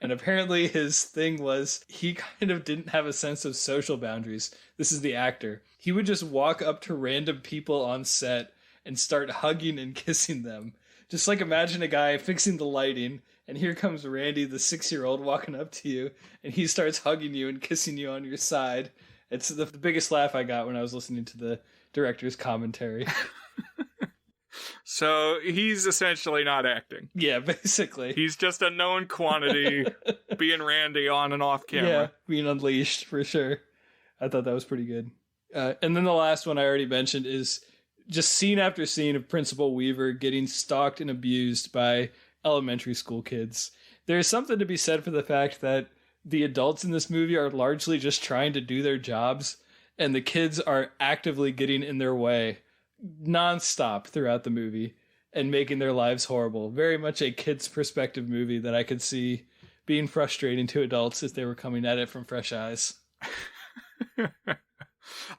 Speaker 1: And apparently his thing was he kind of didn't have a sense of social boundaries. This is the actor. He would just walk up to random people on set and start hugging and kissing them. Just like imagine a guy fixing the lighting, and here comes Randy, the 6-year-old, walking up to you, and he starts hugging you and kissing you on your side. It's the biggest laugh I got when I was listening to the director's commentary.
Speaker 2: So he's essentially not acting.
Speaker 1: Yeah, basically.
Speaker 2: He's just a known quantity being Randy on and off camera.
Speaker 1: Yeah, being unleashed for sure. I thought that was pretty good. And then the last one I already mentioned is just scene after scene of Principal Weaver getting stalked and abused by elementary school kids. There's something to be said for the fact that the adults in this movie are largely just trying to do their jobs, and the kids are actively getting in their way nonstop throughout the movie and making their lives horrible. Very much a kid's perspective movie that I could see being frustrating to adults if they were coming at it from fresh eyes.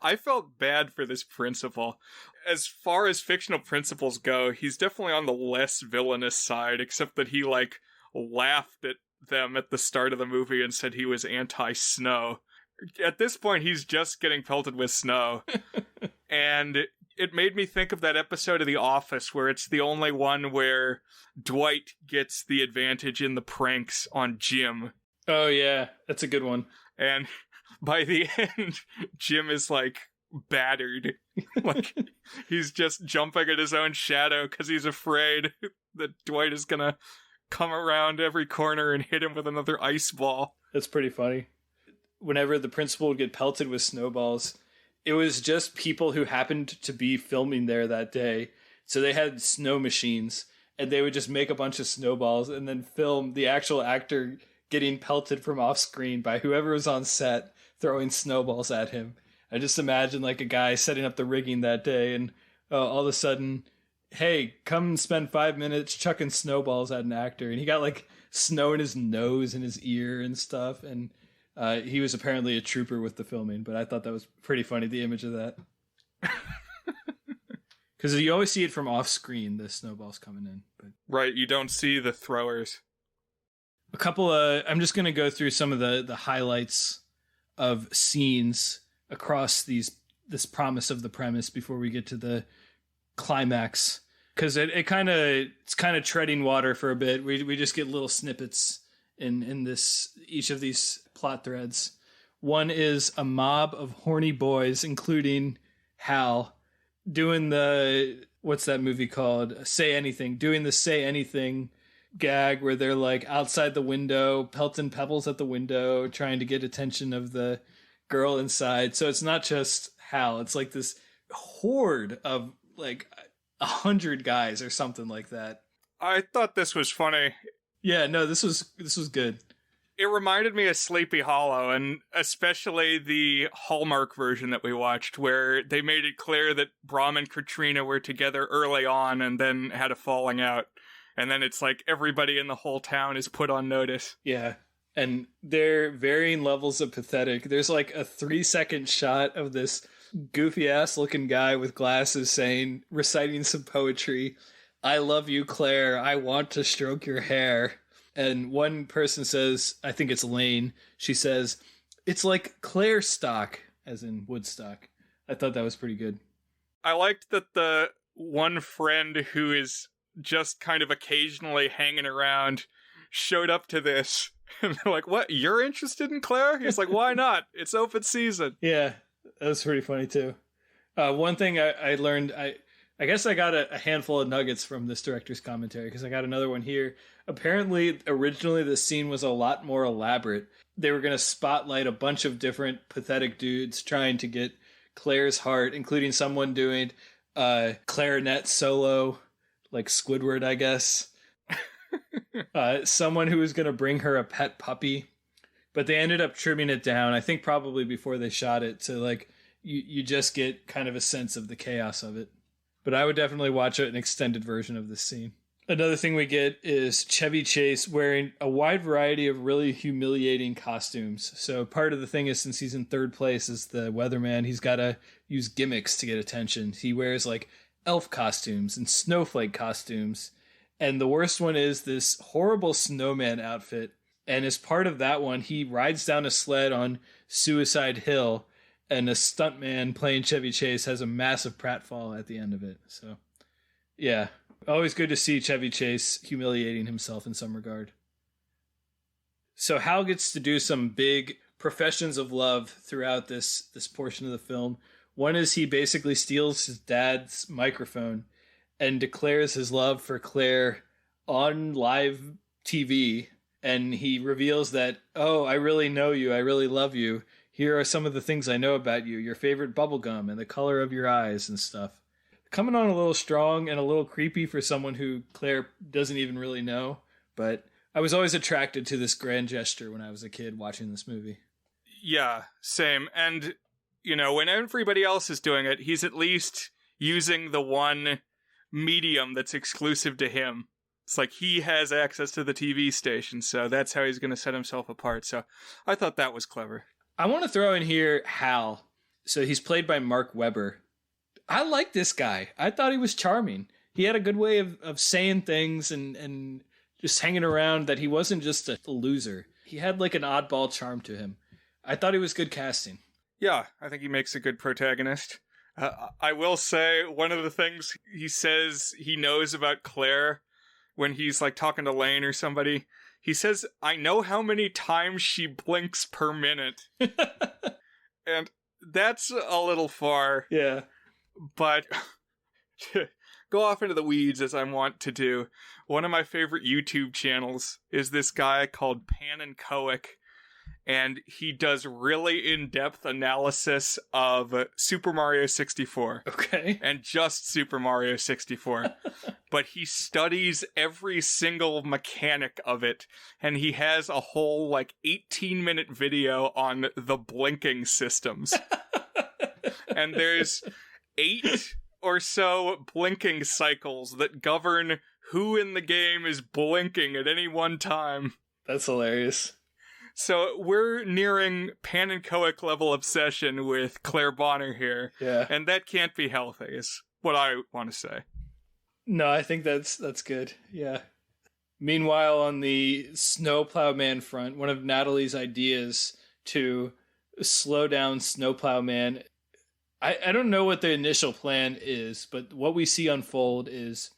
Speaker 2: I felt bad for this principal. As far as fictional principals go, he's definitely on the less villainous side, except that he like laughed at them at the start of the movie and said he was anti-snow. At this point, he's just getting pelted with snow. And it made me think of that episode of The Office where it's the only one where Dwight gets the advantage in the pranks on Jim.
Speaker 1: Oh, yeah. That's a good one.
Speaker 2: And by the end, Jim is like battered. Like he's just jumping at his own shadow because he's afraid that Dwight is going to come around every corner and hit him with another ice ball.
Speaker 1: That's pretty funny. Whenever the principal would get pelted with snowballs, it was just people who happened to be filming there that day. So they had snow machines, and they would just make a bunch of snowballs and then film the actual actor getting pelted from off screen by whoever was on set throwing snowballs at him. I just imagine like a guy setting up the rigging that day, and all of a sudden, hey, come and spend 5 minutes chucking snowballs at an actor. And he got like snow in his nose and his ear and stuff. And he was apparently a trooper with the filming, but I thought that was pretty funny, the image of that. Because you always see it from off screen, the snowballs coming in. But
Speaker 2: right, you don't see the throwers.
Speaker 1: A couple of, I'm just going to go through some of the highlights of scenes across this promise of the premise before we get to the climax. Because it's kind of treading water for a bit. We just get little snippets in each of these plot threads. One is a mob of horny boys, including Hal, doing what's that movie called? Say Anything. Doing the Say Anything gag where they're like outside the window, pelting pebbles at the window, trying to get attention of the girl inside. So it's not just Hal. It's like this horde of like 100 guys or something like that.
Speaker 2: I thought this was funny.
Speaker 1: Yeah, no, this was good.
Speaker 2: It reminded me of Sleepy Hollow, and especially the Hallmark version that we watched, where they made it clear that Brahm and Katrina were together early on and then had a falling out. And then it's like everybody in the whole town is put on notice.
Speaker 1: Yeah. And they're varying levels of pathetic. There's like a 3-second shot of this goofy ass looking guy with glasses reciting some poetry. I love you, Claire. I want to stroke your hair. And one person says, I think it's Lane, she says, it's like Claire stock, as in Woodstock. I thought that was pretty good.
Speaker 2: I liked that the one friend who is just kind of occasionally hanging around showed up to this. And they're like, what, you're interested in Claire? He's like, why not? It's open season.
Speaker 1: Yeah, that was pretty funny too. One thing I learned, I guess I got a handful of nuggets from this director's commentary because I got another one here. Apparently, originally the scene was a lot more elaborate. They were going to spotlight a bunch of different pathetic dudes trying to get Claire's heart, including someone doing clarinet solo, like Squidward, I guess. Someone who was going to bring her a pet puppy. But they ended up trimming it down, I think probably before they shot it, to like you just get kind of a sense of the chaos of it. But I would definitely watch an extended version of this scene. Another thing we get is Chevy Chase wearing a wide variety of really humiliating costumes. So part of the thing is, since he's in third place as the weatherman, he's got to use gimmicks to get attention. He wears like elf costumes and snowflake costumes. And the worst one is this horrible snowman outfit. And as part of that one, he rides down a sled on Suicide Hill, and a stuntman playing Chevy Chase has a massive pratfall at the end of it. So, yeah. Always good to see Chevy Chase humiliating himself in some regard. So Hal gets to do some big professions of love throughout this portion of the film. One is he basically steals his dad's microphone and declares his love for Claire on live TV. And he reveals that, oh, I really know you. I really love you. Here are some of the things I know about you. Your favorite bubblegum and the color of your eyes and stuff. Coming on a little strong and a little creepy for someone who Claire doesn't even really know. But I was always attracted to this grand gesture when I was a kid watching this movie.
Speaker 2: Yeah, same. And, you know, when everybody else is doing it, he's at least using the one medium that's exclusive to him. It's like he has access to the TV station, so that's how he's going to set himself apart. So I thought that was clever.
Speaker 1: I want to throw in here Hal. So he's played by Mark Webber. I like this guy. I thought he was charming. He had a good way of saying things and just hanging around, that he wasn't just a loser. He had like an oddball charm to him. I thought he was good casting.
Speaker 2: Yeah, I think he makes a good protagonist. I will say, one of the things he says he knows about Claire when he's like talking to Lane or somebody, he says, I know how many times she blinks per minute. And that's a little far.
Speaker 1: Yeah.
Speaker 2: But to go off into the weeds as I want to do, one of my favorite YouTube channels is this guy called Pan and Coic, and he does really in-depth analysis of Super Mario 64.
Speaker 1: Okay.
Speaker 2: And just Super Mario 64. But he studies every single mechanic of it, and he has a whole, 18-minute video on the blinking systems. And there's 8 or so blinking cycles that govern who in the game is blinking at any one time.
Speaker 1: That's hilarious.
Speaker 2: So we're nearing Pan and Coic level obsession with Claire Bonner here.
Speaker 1: Yeah.
Speaker 2: And that can't be healthy, is what I want to say.
Speaker 1: No, I think that's good. Yeah. Meanwhile, on the Snowplow Man front, one of Natalie's ideas to slow down Snowplow Man, I don't know what the initial plan is, but what we see unfold is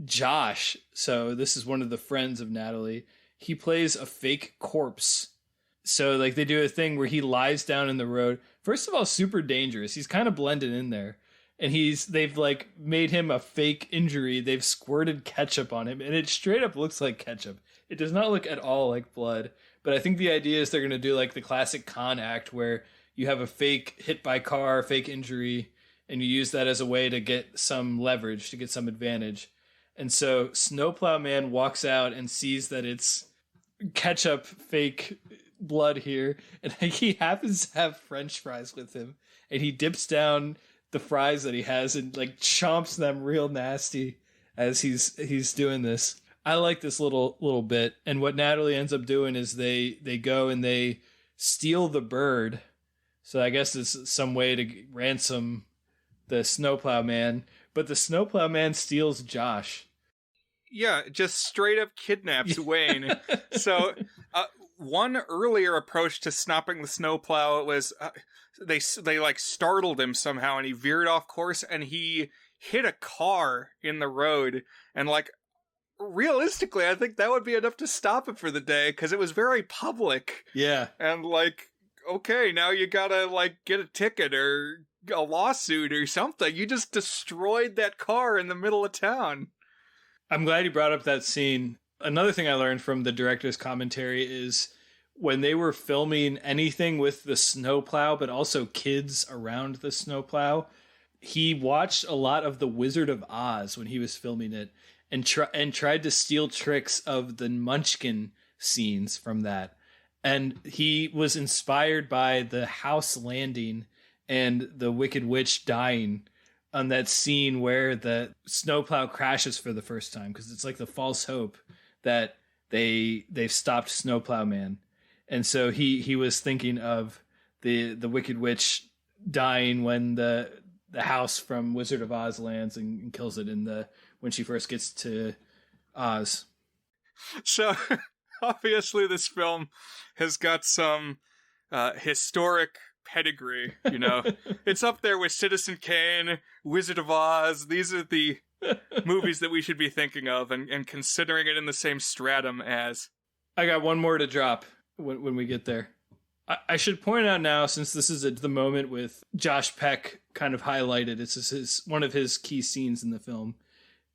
Speaker 1: Josh. So this is one of the friends of Natalie. He plays a fake corpse. So they do a thing where he lies down in the road. First of all, super dangerous. He's kind of blended in there. and they've like made him a fake injury. They've squirted ketchup on him, and it straight up looks like ketchup. It does not look at all like blood. But I think the idea is they're going to do like the classic con act where you have a fake hit by car, fake injury, and you use that as a way to get some leverage, to get some advantage. And so Snowplow Man walks out and sees that it's ketchup fake blood here, and he happens to have French fries with him, and he dips down the fries that he has and like chomps them real nasty as he's doing this. I like this little bit, and what Natalie ends up doing is they go and they steal the bird. So I guess it's some way to ransom the Snowplow Man, but the Snowplow Man steals Josh.
Speaker 2: Yeah, just straight up kidnaps Wayne. So one earlier approach to stopping the snowplow was they like startled him somehow, and he veered off course, and he hit a car in the road, and like, realistically, I think that would be enough to stop it for the day, because it was very public.
Speaker 1: Yeah.
Speaker 2: And like, okay, now you gotta like get a ticket or a lawsuit or something. You just destroyed that car in the middle of town.
Speaker 1: I'm glad you brought up that scene. Another thing I learned from the director's commentary is when they were filming anything with the snowplow, but also kids around the snowplow, he watched a lot of The Wizard of Oz when he was filming it, and tried to steal tricks of the Munchkin scenes from that. And he was inspired by the house landing and the Wicked Witch dying on that scene where the snowplow crashes for the first time, because it's like the false hope that they've stopped Snowplow Man. And so he was thinking of the Wicked Witch dying when the house from Wizard of Oz lands and kills it when she first gets to Oz.
Speaker 2: So obviously this film has got some historic pedigree, you know. It's up there with Citizen Kane, Wizard of Oz. These are the movies that we should be thinking of and considering it in the same stratum as.
Speaker 1: I got one more to drop when we get there. I should point out now, since this is the moment with Josh Peck kind of highlighted, it's one of his key scenes in the film,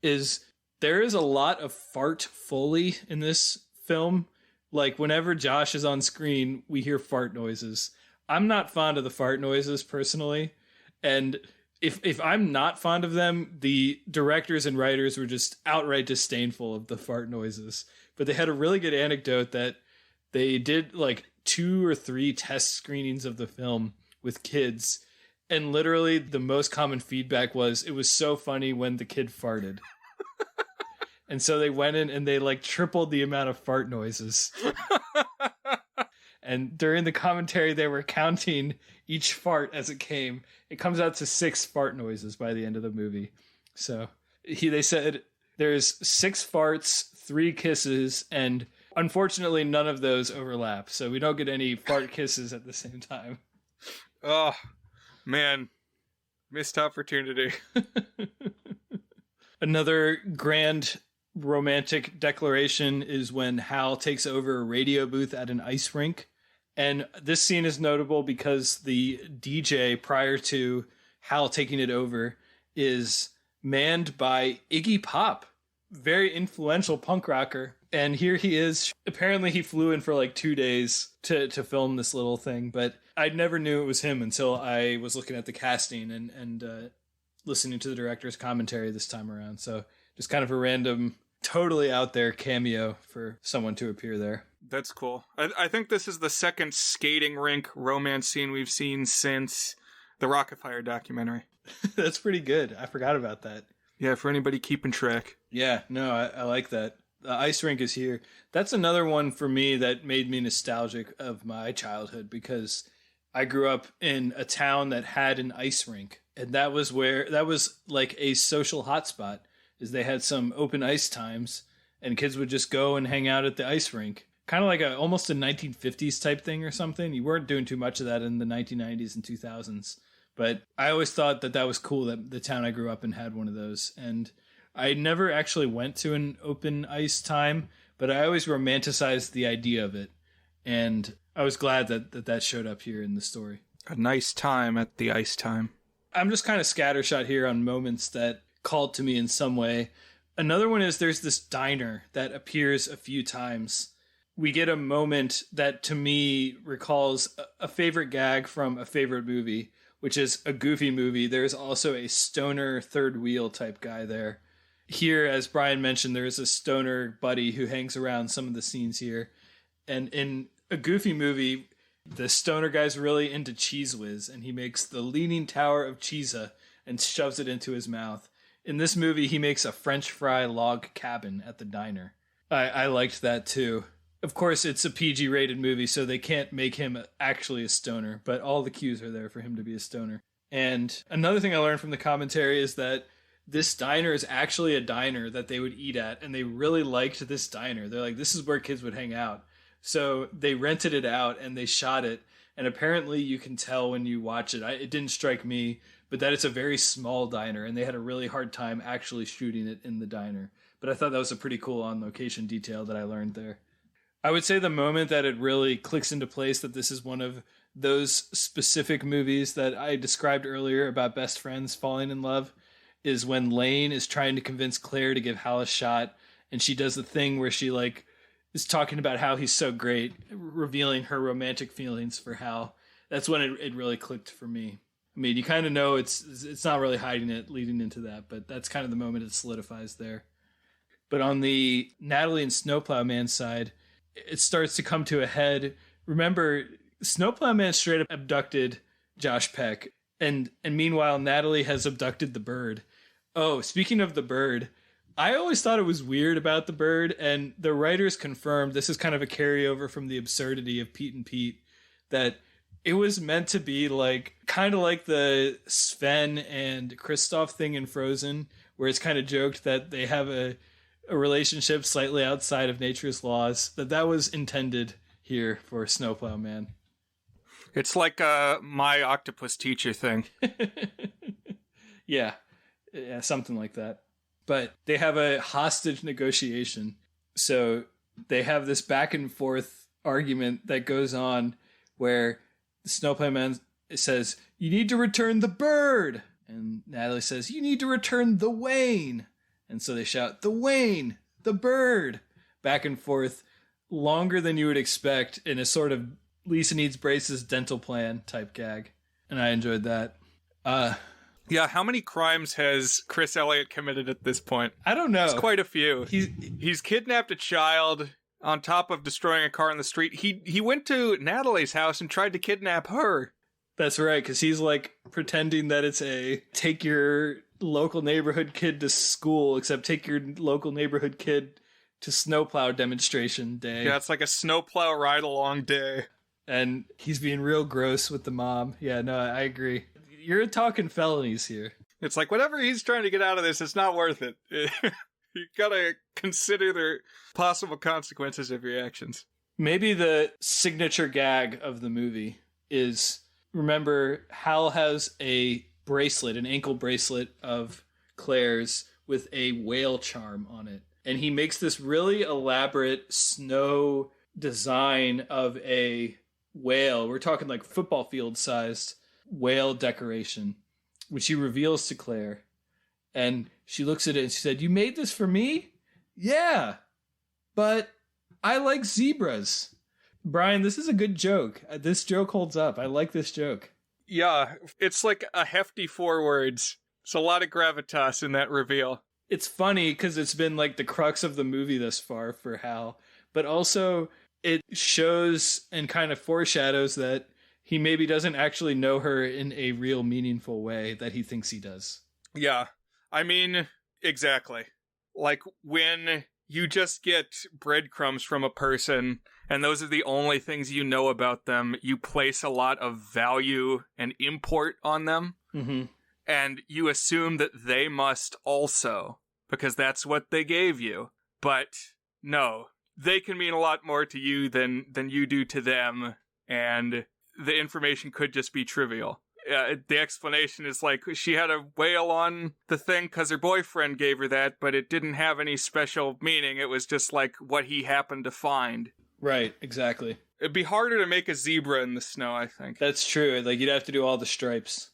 Speaker 1: is there is a lot of fart foley in this film. Like, whenever Josh is on screen, we hear fart noises. I'm not fond of the fart noises personally, and if I'm not fond of them, the directors and writers were just outright disdainful of the fart noises. But they had a really good anecdote that they did like 2 or 3 test screenings of the film with kids, and literally the most common feedback was it was so funny when the kid farted. And so they went in and they like tripled the amount of fart noises. And during the commentary, they were counting each fart as it came. It comes out to 6 fart noises by the end of the movie. So they said there's 6 farts, 3 kisses, and unfortunately none of those overlap. So we don't get any fart kisses at the same time.
Speaker 2: Oh, man. Missed opportunity.
Speaker 1: Another grand romantic declaration is when Hal takes over a radio booth at an ice rink. And this scene is notable because the DJ prior to Hal taking it over is manned by Iggy Pop, very influential punk rocker. And here he is. Apparently he flew in for like 2 days to film this little thing, but I never knew it was him until I was looking at the casting and listening to the director's commentary this time around. So just kind of a random, totally out there cameo for someone to appear there.
Speaker 2: That's cool. I think this is the second skating rink romance scene we've seen since the Rocket Fire documentary.
Speaker 1: That's pretty good. I forgot about that.
Speaker 2: Yeah, for anybody keeping track.
Speaker 1: Yeah, no, I like that. The ice rink is here. That's another one for me that made me nostalgic of my childhood, because I grew up in a town that had an ice rink. And that was like a social hotspot, is they had some open ice times and kids would just go and hang out at the ice rink. Kind of like almost a 1950s type thing or something. You weren't doing too much of that in the 1990s and 2000s. But I always thought that was cool that the town I grew up in had one of those. And I never actually went to an open ice time, but I always romanticized the idea of it. And I was glad that showed up here in the story.
Speaker 2: A nice time at the ice time.
Speaker 1: I'm just kind of scattershot here on moments that called to me in some way. Another one is there's this diner that appears a few times. We get a moment that to me recalls a favorite gag from a favorite movie, which is a Goofy movie. There's also a stoner third wheel type guy there. Here, as Brian mentioned, there's a stoner buddy who hangs around some of the scenes here. And in a Goofy movie, the stoner guy's really into Cheese Whiz, and he makes the Leaning Tower of Cheesa and shoves it into his mouth. In this movie, he makes a French fry log cabin at the diner. I liked that too. Of course, it's a PG-rated movie, so they can't make him actually a stoner, but all the cues are there for him to be a stoner. And another thing I learned from the commentary is that this diner is actually a diner that they would eat at, and they really liked this diner. They're like, this is where kids would hang out. So they rented it out, and they shot it, and apparently you can tell when you watch it. It didn't strike me, but that it's a very small diner, and they had a really hard time actually shooting it in the diner. But I thought that was a pretty cool on-location detail that I learned there. I would say the moment that it really clicks into place that this is one of those specific movies that I described earlier about best friends falling in love is when Lane is trying to convince Claire to give Hal a shot, and she does the thing where she is talking about how he's so great, revealing her romantic feelings for Hal. That's when it really clicked for me. I mean, you kind of know it's not really hiding it leading into that, but that's kind of the moment it solidifies there. But on the Natalie and Snowplow Man side, it starts to come to a head. Remember, Snowplow Man straight up abducted Josh Peck, and meanwhile, Natalie has abducted the bird. Oh, speaking of the bird, I always thought it was weird about the bird, and the writers confirmed this is kind of a carryover from the absurdity of Pete and Pete, that it was meant to be kind of like the Sven and Kristoff thing in Frozen, where it's kind of joked that they have a relationship slightly outside of nature's laws, that was intended here for Snowplow Man.
Speaker 2: It's like a My Octopus Teacher thing.
Speaker 1: Yeah, something like that. But they have a hostage negotiation. So they have this back and forth argument that goes on where the Snowplow Man says, "You need to return the bird." And Natalie says, "You need to return the Wayne." And so they shout, "The Wayne, the bird," back and forth, longer than you would expect in a sort of Lisa Needs Braces dental plan type gag. And I enjoyed that.
Speaker 2: Yeah, how many crimes has Chris Elliott committed at this point?
Speaker 1: I don't know.
Speaker 2: It's quite a few. He's kidnapped a child on top of destroying a car on the street. He went to Natalie's house and tried to kidnap her.
Speaker 1: That's right, because he's pretending that it's a take your local neighborhood kid to school, except take your local neighborhood kid to snowplow demonstration day.
Speaker 2: Yeah, it's like a snowplow ride-along day.
Speaker 1: And he's being real gross with the mom. Yeah, no, I agree. You're talking felonies here.
Speaker 2: It's like, whatever he's trying to get out of this, it's not worth it. You gotta consider the possible consequences of your actions.
Speaker 1: Maybe the signature gag of the movie is, remember, Hal has a bracelet, an ankle bracelet of Claire's with a whale charm on it. And he makes this really elaborate snow design of a whale. We're talking like football field sized whale decoration, which he reveals to Claire. And she looks at it and she said, "You made this for me?" "Yeah, but I like zebras." Brian, this is a good joke. This joke holds up. I like this joke.
Speaker 2: Yeah, it's like a hefty 4 words. It's a lot of gravitas in that reveal.
Speaker 1: It's funny because it's been like the crux of the movie thus far for Hal, but also it shows and kind of foreshadows that he maybe doesn't actually know her in a real meaningful way that he thinks he does.
Speaker 2: Yeah, I mean, exactly. Like when you just get breadcrumbs from a person and those are the only things you know about them, you place a lot of value and import on them.
Speaker 1: Mm-hmm.
Speaker 2: And you assume that they must also, because that's what they gave you. But no, they can mean a lot more to you than you do to them, and the information could just be trivial. The explanation is like, she had a whale on the thing because her boyfriend gave her that, but it didn't have any special meaning. It was just like what he happened to find.
Speaker 1: Right, exactly.
Speaker 2: It'd be harder to make a zebra in the snow, I think.
Speaker 1: That's true. Like, you'd have to do all the stripes.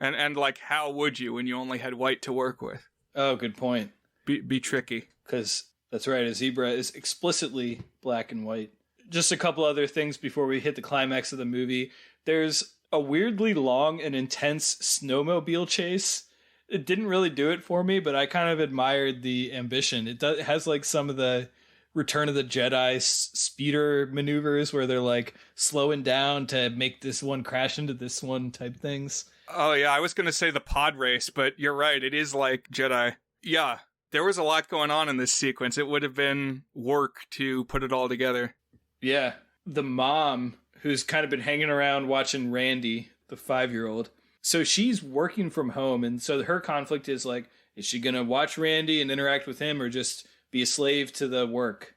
Speaker 2: And like, how would you when you only had white to work with?
Speaker 1: Oh, good point.
Speaker 2: Be tricky.
Speaker 1: Because that's right, a zebra is explicitly black and white. Just a couple other things before we hit the climax of the movie. There's a weirdly long and intense snowmobile chase. It didn't really do it for me, but I kind of admired the ambition. It has like some of the Return of the Jedi speeder maneuvers where they're like slowing down to make this one crash into this one type things.
Speaker 2: Oh yeah, I was going to say the pod race, but you're right. It is like Jedi. Yeah, there was a lot going on in this sequence. It would have been work to put it all together.
Speaker 1: Yeah. The mom, who's kind of been hanging around watching Randy, the 5-year-old. So she's working from home. And so her conflict is like, is she going to watch Randy and interact with him or just be a slave to the work?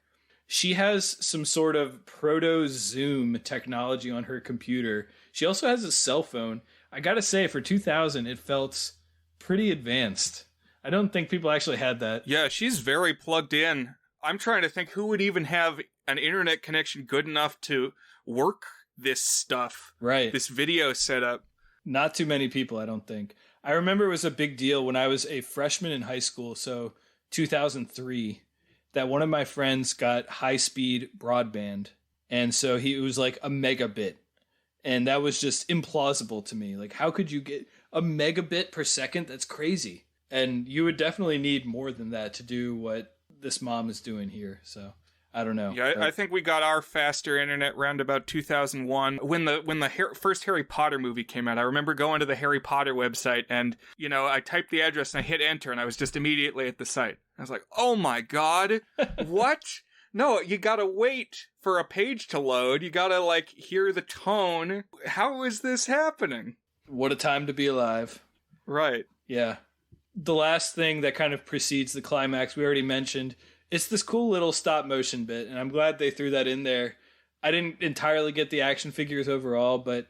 Speaker 1: She has some sort of proto-Zoom technology on her computer. She also has a cell phone. I gotta say, for 2000, it felt pretty advanced. I don't think people actually had that.
Speaker 2: Yeah, she's very plugged in. I'm trying to think who would even have an internet connection good enough to work this stuff.
Speaker 1: Right.
Speaker 2: This video setup.
Speaker 1: Not too many people, I don't think. I remember it was a big deal when I was a freshman in high school, so 2003, that one of my friends got high-speed broadband. And so it was like a megabit. And that was just implausible to me. Like, how could you get a megabit per second? That's crazy. And you would definitely need more than that to do what this mom is doing here. So, I don't know.
Speaker 2: Yeah, I think we got our faster internet around about 2001 when the first Harry Potter movie came out. I remember going to the Harry Potter website and, I typed the address and I hit enter and I was just immediately at the site. I was like, oh my God, what? No, you gotta wait for a page to load. You gotta, hear the tone. How is this happening?
Speaker 1: What a time to be alive.
Speaker 2: Right.
Speaker 1: Yeah. The last thing that kind of precedes the climax, we already mentioned, it's this cool little stop motion bit, and I'm glad they threw that in there. I didn't entirely get the action figures overall, but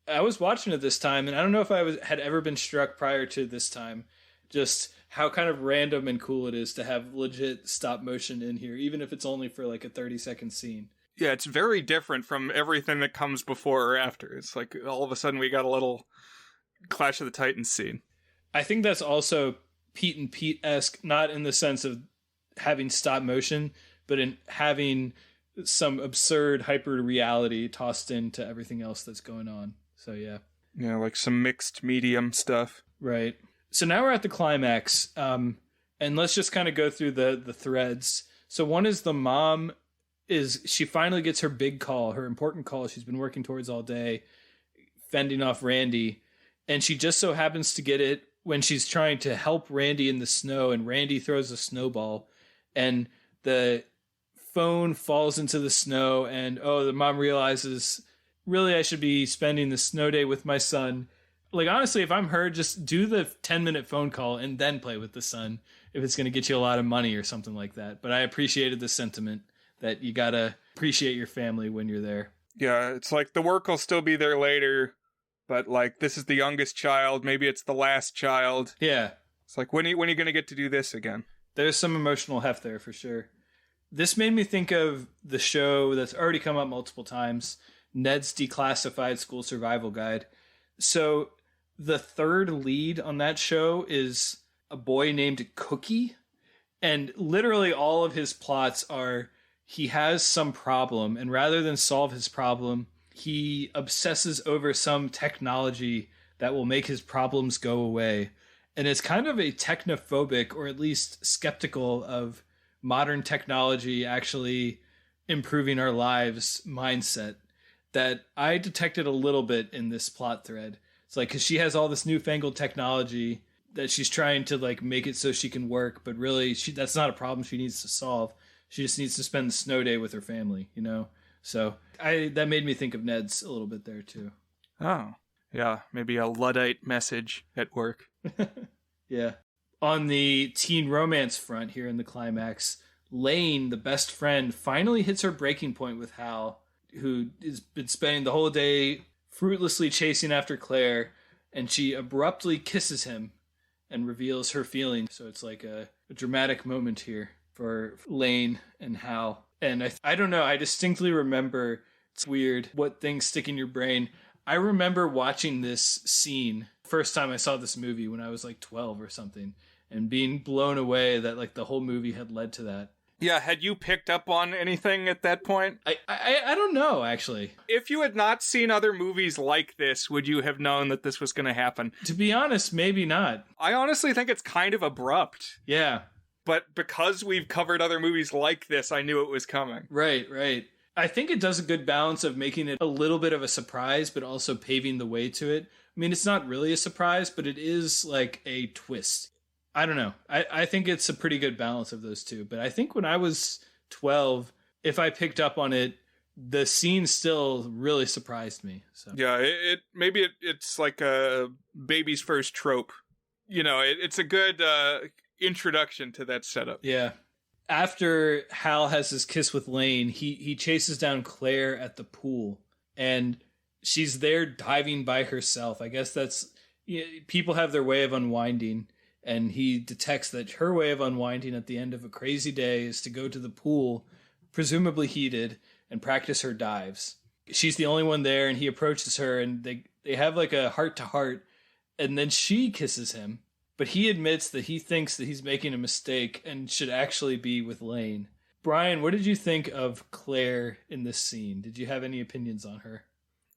Speaker 1: I was watching it this time, and I don't know if had ever been struck prior to this time, just how kind of random and cool it is to have legit stop motion in here, even if it's only for like a 30-second scene.
Speaker 2: Yeah, it's very different from everything that comes before or after. It's like all of a sudden we got a little Clash of the Titans scene.
Speaker 1: I think that's also Pete and Pete-esque, not in the sense of having stop motion, but in having some absurd hyper reality tossed into everything else that's going on. So yeah.
Speaker 2: Yeah, like some mixed medium stuff.
Speaker 1: Right. So now we're at the climax, and let's just kind of go through the threads. So one is the mom she finally gets her big call, her important call she's been working towards all day, fending off Randy, and she just so happens to get it when she's trying to help Randy in the snow, and Randy throws a snowball, and the phone falls into the snow, and the mom realizes, really, I should be spending the snow day with my son. Like, honestly, if I'm her, just do the 10-minute phone call and then play with the son if it's going to get you a lot of money or something like that. But I appreciated the sentiment that you got to appreciate your family when you're there.
Speaker 2: Yeah, it's like the work will still be there later, but this is the youngest child. Maybe it's the last child.
Speaker 1: Yeah.
Speaker 2: It's like, when are you going to get to do this again?
Speaker 1: There's some emotional heft there for sure. This made me think of the show that's already come up multiple times, Ned's Declassified School Survival Guide. So the third lead on that show is a boy named Cookie. And literally all of his plots are he has some problem, and rather than solve his problem, he obsesses over some technology that will make his problems go away. And it's kind of a technophobic, or at least skeptical of modern technology actually improving our lives mindset that I detected a little bit in this plot thread. It's like, because she has all this newfangled technology that she's trying to make it so she can work, but really that's not a problem she needs to solve. She just needs to spend the snow day with her family, So that made me think of Ned's a little bit there too.
Speaker 2: Oh, yeah, maybe a Luddite message at work.
Speaker 1: Yeah. On the teen romance front here in the climax, Lane, the best friend, finally hits her breaking point with Hal, who has been spending the whole day fruitlessly chasing after Claire, and she abruptly kisses him and reveals her feelings. So it's like a dramatic moment here for Lane and Hal. And I don't know, I distinctly remember, it's weird what things stick in your brain. I remember watching this scene first time I saw this movie when I was like 12 or something, and being blown away that like the whole movie had led to that.
Speaker 2: Yeah, had you picked up on anything at that point?
Speaker 1: I don't know, actually.
Speaker 2: If you had not seen other movies like this, would you have known that this was going to happen?
Speaker 1: To be honest, maybe not.
Speaker 2: I honestly think it's kind of abrupt.
Speaker 1: Yeah.
Speaker 2: But because we've covered other movies like this, I knew it was coming.
Speaker 1: Right. I think it does a good balance of making it a little bit of a surprise, but also paving the way to it. I mean, it's not really a surprise, but it is like a twist. I don't know. I think it's a pretty good balance of those two. But I think when I was 12, if I picked up on it, the scene still really surprised me. So
Speaker 2: yeah, it's like a baby's first trope. You know, it's a good introduction to that setup.
Speaker 1: Yeah. After Hal has his kiss with Lane, he chases down Claire at the pool, and she's there diving by herself. I guess that's, people have their way of unwinding. And he detects that her way of unwinding at the end of a crazy day is to go to the pool, presumably heated, and practice her dives. She's the only one there, and he approaches her, and they have like a heart-to-heart, and then she kisses him. But he admits that he thinks that he's making a mistake and should actually be with Lane. Brian, what did you think of Claire in this scene? Did you have any opinions on her?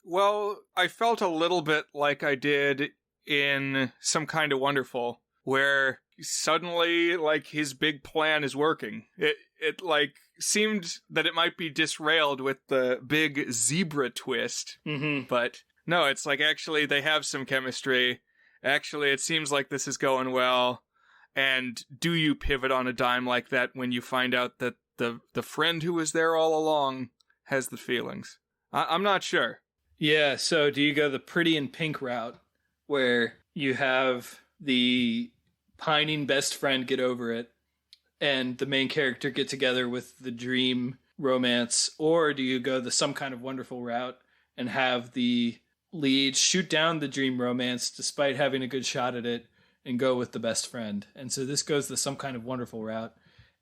Speaker 2: Well, I felt a little bit like I did in Some Kind of Wonderful, where suddenly, like, his big plan is working. It like, seemed that it might be disrailed with the big zebra twist.
Speaker 1: Mm-hmm.
Speaker 2: But no, it's like, actually, they have some chemistry. Actually, it seems like this is going well. And do you pivot on a dime like that when you find out that the friend who was there all along has the feelings? I'm not sure.
Speaker 1: Yeah, so do you go the pretty in pink route, where you have the pining best friend get over it and the main character get together with the dream romance, or do you go the Some Kind of Wonderful route and have the lead shoot down the dream romance despite having a good shot at it and go with the best friend? And so this goes the Some Kind of Wonderful route,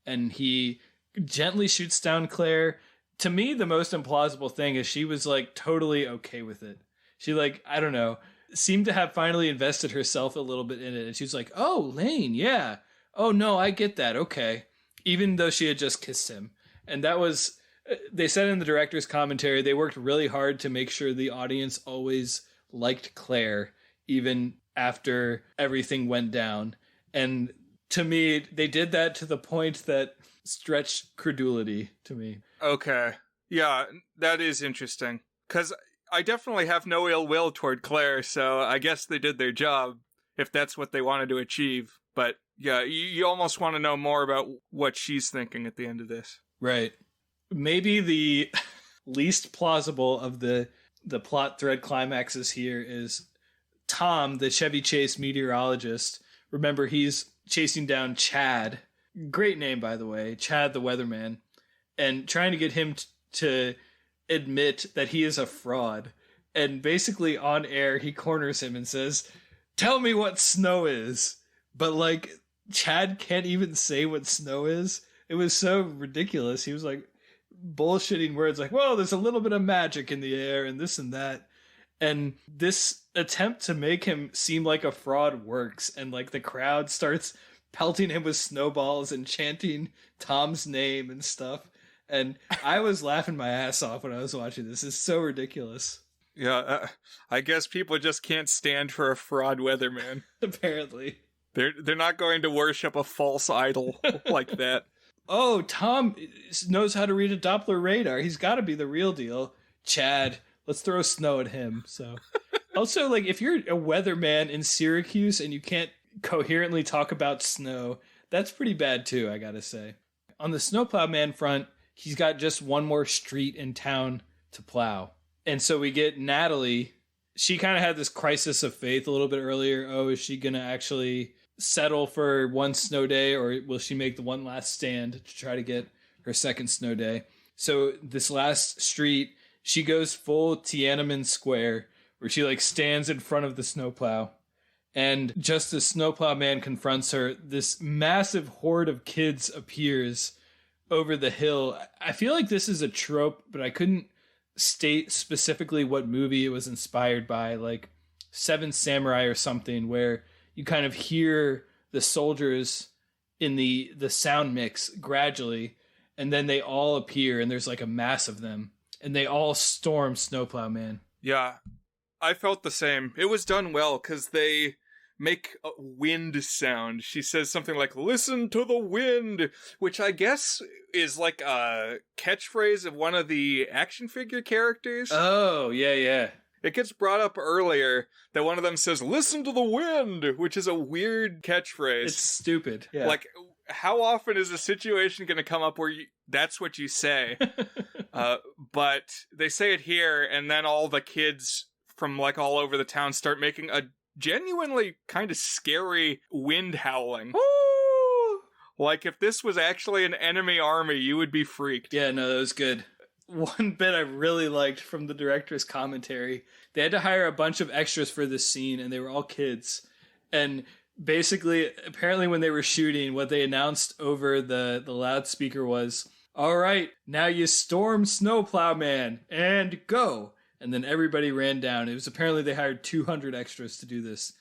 Speaker 1: and he gently shoots down Claire. To me, the most implausible thing is she was like totally okay with it. She, like, I don't know, seemed to have finally invested herself a little bit in it. And she was like, oh, Lane, yeah. Oh, no, I get that. Okay. Even though she had just kissed him. And that was, they said in the director's commentary, they worked really hard to make sure the audience always liked Claire, even after everything went down. And to me, they did that to the point that stretched credulity to me.
Speaker 2: Okay. Yeah, that is interesting. Because I definitely have no ill will toward Claire, so I guess they did their job, if that's what they wanted to achieve. But yeah, you almost want to know more about what she's thinking at the end of this.
Speaker 1: Right. Maybe the least plausible of the plot thread climaxes here is Tom, the Chevy Chase meteorologist. Remember, he's chasing down Chad. Great name, by the way. Chad the weatherman. And trying to get him to admit that he is a fraud. And basically on air, he corners him and says, tell me what snow is. But like, Chad can't even say what snow is. It was so ridiculous. He was like bullshitting words like, well, there's a little bit of magic in the air and this and that. And this attempt to make him seem like a fraud works. And like the crowd starts pelting him with snowballs and chanting Tom's name and stuff. And I was laughing my ass off when I was watching this. It's so ridiculous.
Speaker 2: Yeah, I guess people just can't stand for a fraud weatherman.
Speaker 1: Apparently.
Speaker 2: They're not going to worship a false idol like that.
Speaker 1: Oh, Tom knows how to read a Doppler radar. He's got to be the real deal. Chad, let's throw snow at him. So, also, like, if you're a weatherman in Syracuse and you can't coherently talk about snow, that's pretty bad too, I gotta say. On the snowplow man front, he's got just one more street in town to plow. And so we get Natalie. She kind of had this crisis of faith a little bit earlier. Oh, is she going to actually settle for one snow day, or will she make the one last stand to try to get her second snow day? So this last street, she goes full Tiananmen Square, where she like stands in front of the snowplow. And just as snowplow man confronts her, this massive horde of kids appears over the hill. I feel like this is a trope, but I couldn't state specifically what movie it was inspired by. Like, Seven Samurai or something, where you kind of hear the soldiers in the sound mix gradually, and then they all appear, and there's like a mass of them, and they all storm Snowplow Man.
Speaker 2: Yeah, I felt the same. It was done well because they make a wind sound. She says something like, "Listen to the wind," which I guess is like a catchphrase of one of the action figure characters.
Speaker 1: Oh, yeah.
Speaker 2: It gets brought up earlier that one of them says, "Listen to the wind," which is a weird catchphrase.
Speaker 1: It's stupid. Yeah.
Speaker 2: Like, how often is a situation going to come up where that's what you say? But they say it here, and then all the kids from like all over the town start making a genuinely kind of scary wind howling.
Speaker 1: Woo!
Speaker 2: Like, if this was actually an enemy army, you would be freaked.
Speaker 1: Yeah, no, that was good. One bit I really liked from the director's commentary, they had to hire a bunch of extras for this scene, and they were all kids. And basically, apparently when they were shooting, what they announced over the loudspeaker was, "All right, now you storm Snowplow Man, and go." And then everybody ran down. It was apparently they hired 200 extras to do this.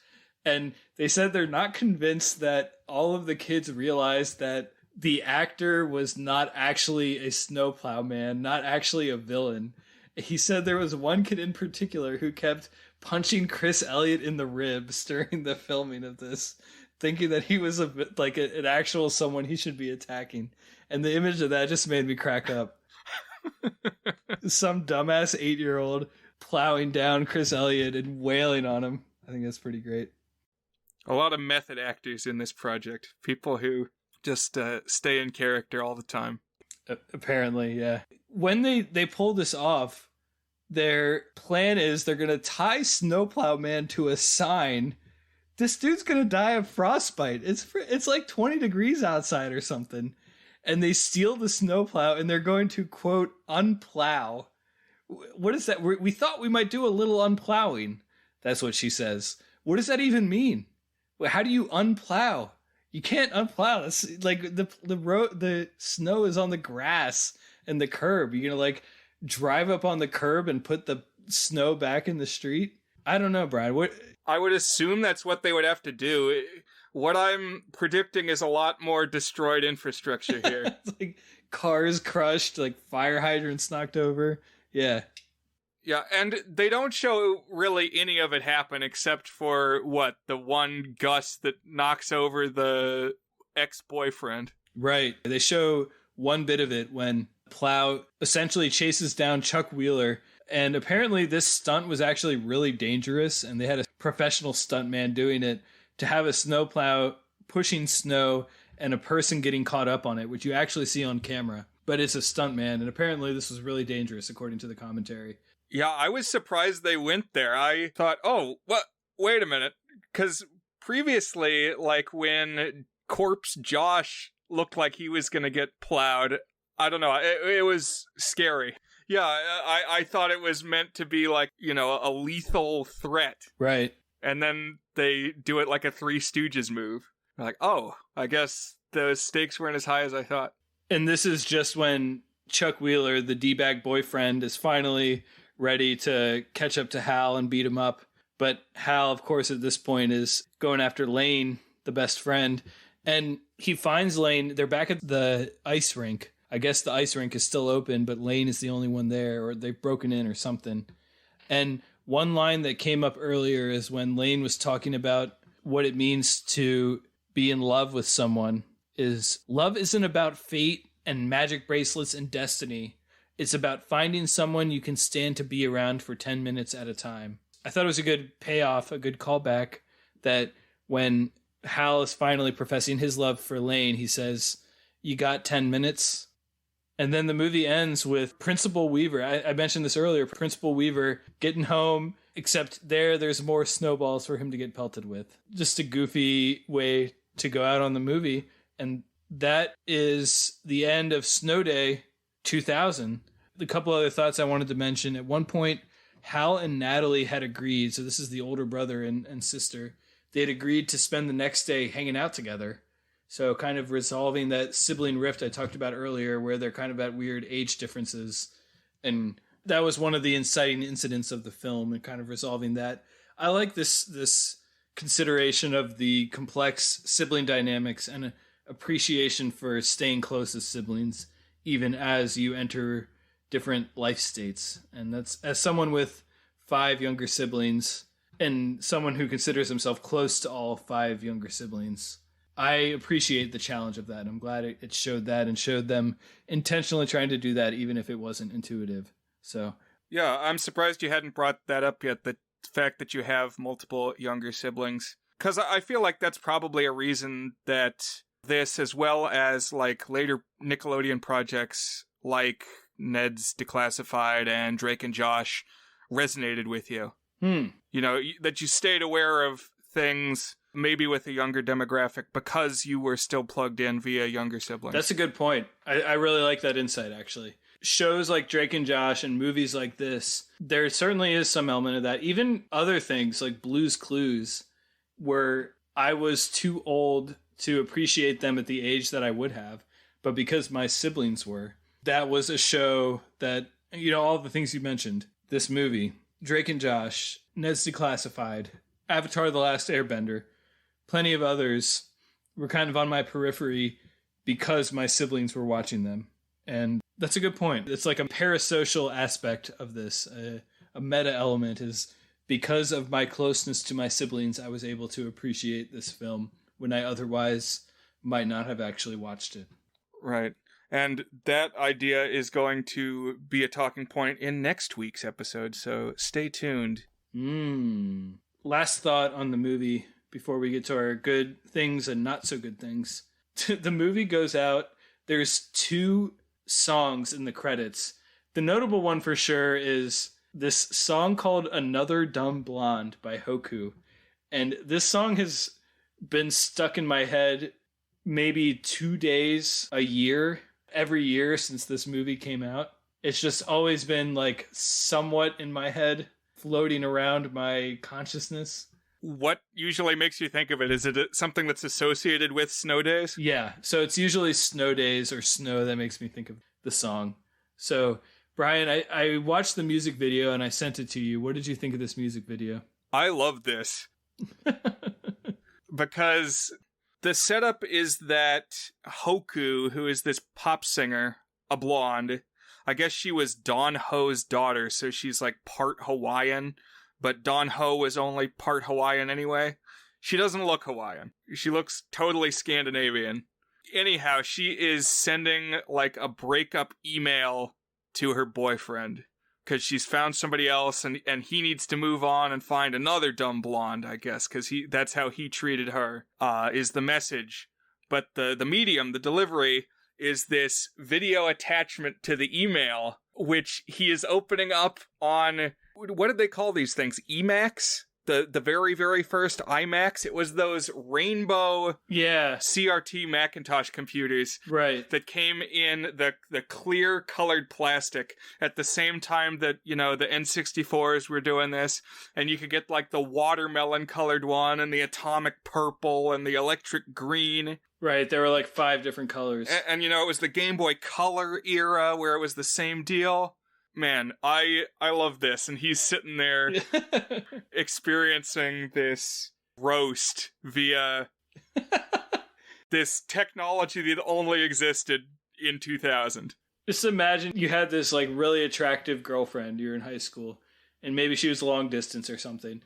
Speaker 1: And they said they're not convinced that all of the kids realized that the actor was not actually a snowplow man, not actually a villain. He said there was one kid in particular who kept punching Chris Elliott in the ribs during the filming of this, thinking that he was an actual someone he should be attacking. And the image of that just made me crack up. Some dumbass 8-year-old plowing down Chris Elliott and wailing on him. I think that's pretty great.
Speaker 2: A lot of method actors in this project. People who just stay in character all the time.
Speaker 1: Apparently, yeah. When they pull this off, their plan is they're going to tie Snowplow Man to a sign. This dude's going to die of frostbite. It's like 20 degrees outside or something. And they steal the snowplow, and they're going to, quote, unplow. What is that? We thought we might do a little unplowing. That's what she says. What does that even mean? How do you unplow? You can't unplow. It's like the snow is on the grass and the curb. You're gonna like drive up on the curb and put the snow back in the street? I don't know, Brian. What?
Speaker 2: I would assume that's what they would have to do. What I'm predicting is a lot more destroyed infrastructure here.
Speaker 1: It's like cars crushed, like fire hydrants knocked over. Yeah.
Speaker 2: Yeah, and they don't show really any of it happen except for, the one gust that knocks over the ex-boyfriend.
Speaker 1: Right. They show one bit of it when Plow essentially chases down Chuck Wheeler, and apparently this stunt was actually really dangerous, and they had a professional stuntman doing it to have a snowplow pushing snow and a person getting caught up on it, which you actually see on camera. But it's a stuntman, and apparently this was really dangerous, according to the commentary.
Speaker 2: Yeah, I was surprised they went there. I thought, wait a minute. Because previously, like when Corpse Josh looked like he was going to get plowed, I don't know, it was scary. Yeah, I thought it was meant to be like, a lethal threat.
Speaker 1: Right.
Speaker 2: And then they do it like a Three Stooges move. Like, I guess the stakes weren't as high as I thought.
Speaker 1: And this is just when Chuck Wheeler, the D-bag boyfriend, is finally ready to catch up to Hal and beat him up. But Hal, of course, at this point is going after Lane, the best friend. And he finds Lane. They're back at the ice rink. I guess the ice rink is still open, but Lane is the only one there, or they've broken in or something. And one line that came up earlier is when Lane was talking about what it means to be in love with someone, is love isn't about fate and magic bracelets and destiny. It's about finding someone you can stand to be around for 10 minutes at a time. I thought it was a good payoff, a good callback, that when Hal is finally professing his love for Lane, he says, "You got 10 minutes?" And then the movie ends with Principal Weaver. I mentioned this earlier. Principal Weaver getting home, except there's more snowballs for him to get pelted with. Just a goofy way to go out on the movie. And that is the end of Snow Day 2000. A couple other thoughts I wanted to mention. At one point, Hal and Natalie had agreed, so this is the older brother and sister, they had agreed to spend the next day hanging out together. So kind of resolving that sibling rift I talked about earlier, where they're kind of at weird age differences. And that was one of the inciting incidents of the film, and kind of resolving that. I like this consideration of the complex sibling dynamics and appreciation for staying close as siblings, even as you enter different life states. And that's, as someone with 5 younger siblings and someone who considers himself close to all 5 younger siblings, I appreciate the challenge of that. I'm glad it showed that and showed them intentionally trying to do that, even if it wasn't intuitive. So,
Speaker 2: yeah, I'm surprised you hadn't brought that up yet, the fact that you have multiple younger siblings. Because I feel like that's probably a reason that this, as well as like later Nickelodeon projects like Ned's Declassified and Drake and Josh, resonated with you. You know, that you stayed aware of things maybe with a younger demographic because you were still plugged in via younger siblings.
Speaker 1: That's a good point. I really like that insight, actually. Shows like Drake and Josh and movies like this, there certainly is some element of that. Even other things like Blue's Clues, where I was too old to appreciate them at the age that I would have, but because my siblings were, that was a show that, you know, all the things you mentioned, this movie, Drake and Josh, Ned's Declassified, Avatar: The Last Airbender, plenty of others were kind of on my periphery because my siblings were watching them. And that's a good point. It's like a parasocial aspect of this. A meta element is because of my closeness to my siblings, I was able to appreciate this film when I otherwise might not have actually watched it.
Speaker 2: Right. And that idea is going to be a talking point in next week's episode, so stay tuned.
Speaker 1: Last thought on the movie before we get to our good things and not so good things. The movie goes out. There's 2 songs in the credits. The notable one for sure is this song called Another Dumb Blonde by Hoku. And this song has been stuck in my head maybe 2 days a year, every year since this movie came out. It's just always been like somewhat in my head, floating around my consciousness.
Speaker 2: What usually makes you think of it? Is it something that's associated with snow days?
Speaker 1: Yeah, so it's usually snow days or snow that makes me think of the song. So, Brian, I watched the music video and I sent it to you. What did you think of this music video?
Speaker 2: I love this. Because the setup is that Hoku, who is this pop singer, a blonde, I guess she was Don Ho's daughter, so she's like part Hawaiian, but Don Ho was only part Hawaiian anyway. She doesn't look Hawaiian. She looks totally Scandinavian. Anyhow, she is sending like a breakup email to her boyfriend because she's found somebody else and he needs to move on and find another dumb blonde, I guess, because that's how he treated her, is the message. But the medium, the delivery, is this video attachment to the email, which he is opening up on, what did they call these things? Emacs? The very, very first iMacs? It was those rainbow CRT Macintosh computers,
Speaker 1: right,
Speaker 2: that came in the clear colored plastic at the same time that, you know, the N64s were doing this, and you could get like the watermelon colored one and the atomic purple and the electric green.
Speaker 1: Right, there were like 5 different colors.
Speaker 2: And you know, it was the Game Boy Color era where it was the same deal. Man, I love this, and he's sitting there experiencing this roast via this technology that only existed in 2000.
Speaker 1: Just imagine you had this like really attractive girlfriend, you're in high school, and maybe she was long distance or something.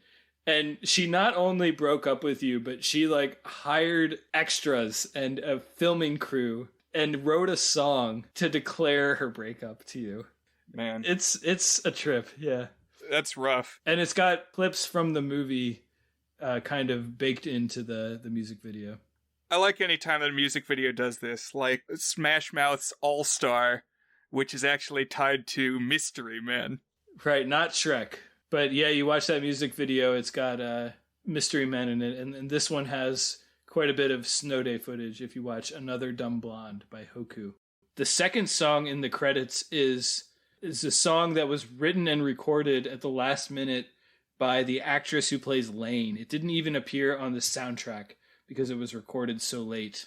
Speaker 1: And she not only broke up with you, but she like hired extras and a filming crew and wrote a song to declare her breakup to you.
Speaker 2: Man,
Speaker 1: it's a trip, yeah.
Speaker 2: That's rough.
Speaker 1: And it's got clips from the movie kind of baked into the music video.
Speaker 2: I like any time that a music video does this, like Smash Mouth's All Star, which is actually tied to Mystery Men.
Speaker 1: Right, not Shrek. But yeah, you watch that music video, it's got Mystery Men in it, and this one has quite a bit of snow day footage if you watch Another Dumb Blonde by Hoku. The second song in the credits is a song that was written and recorded at the last minute by the actress who plays Lane. It didn't even appear on the soundtrack because it was recorded so late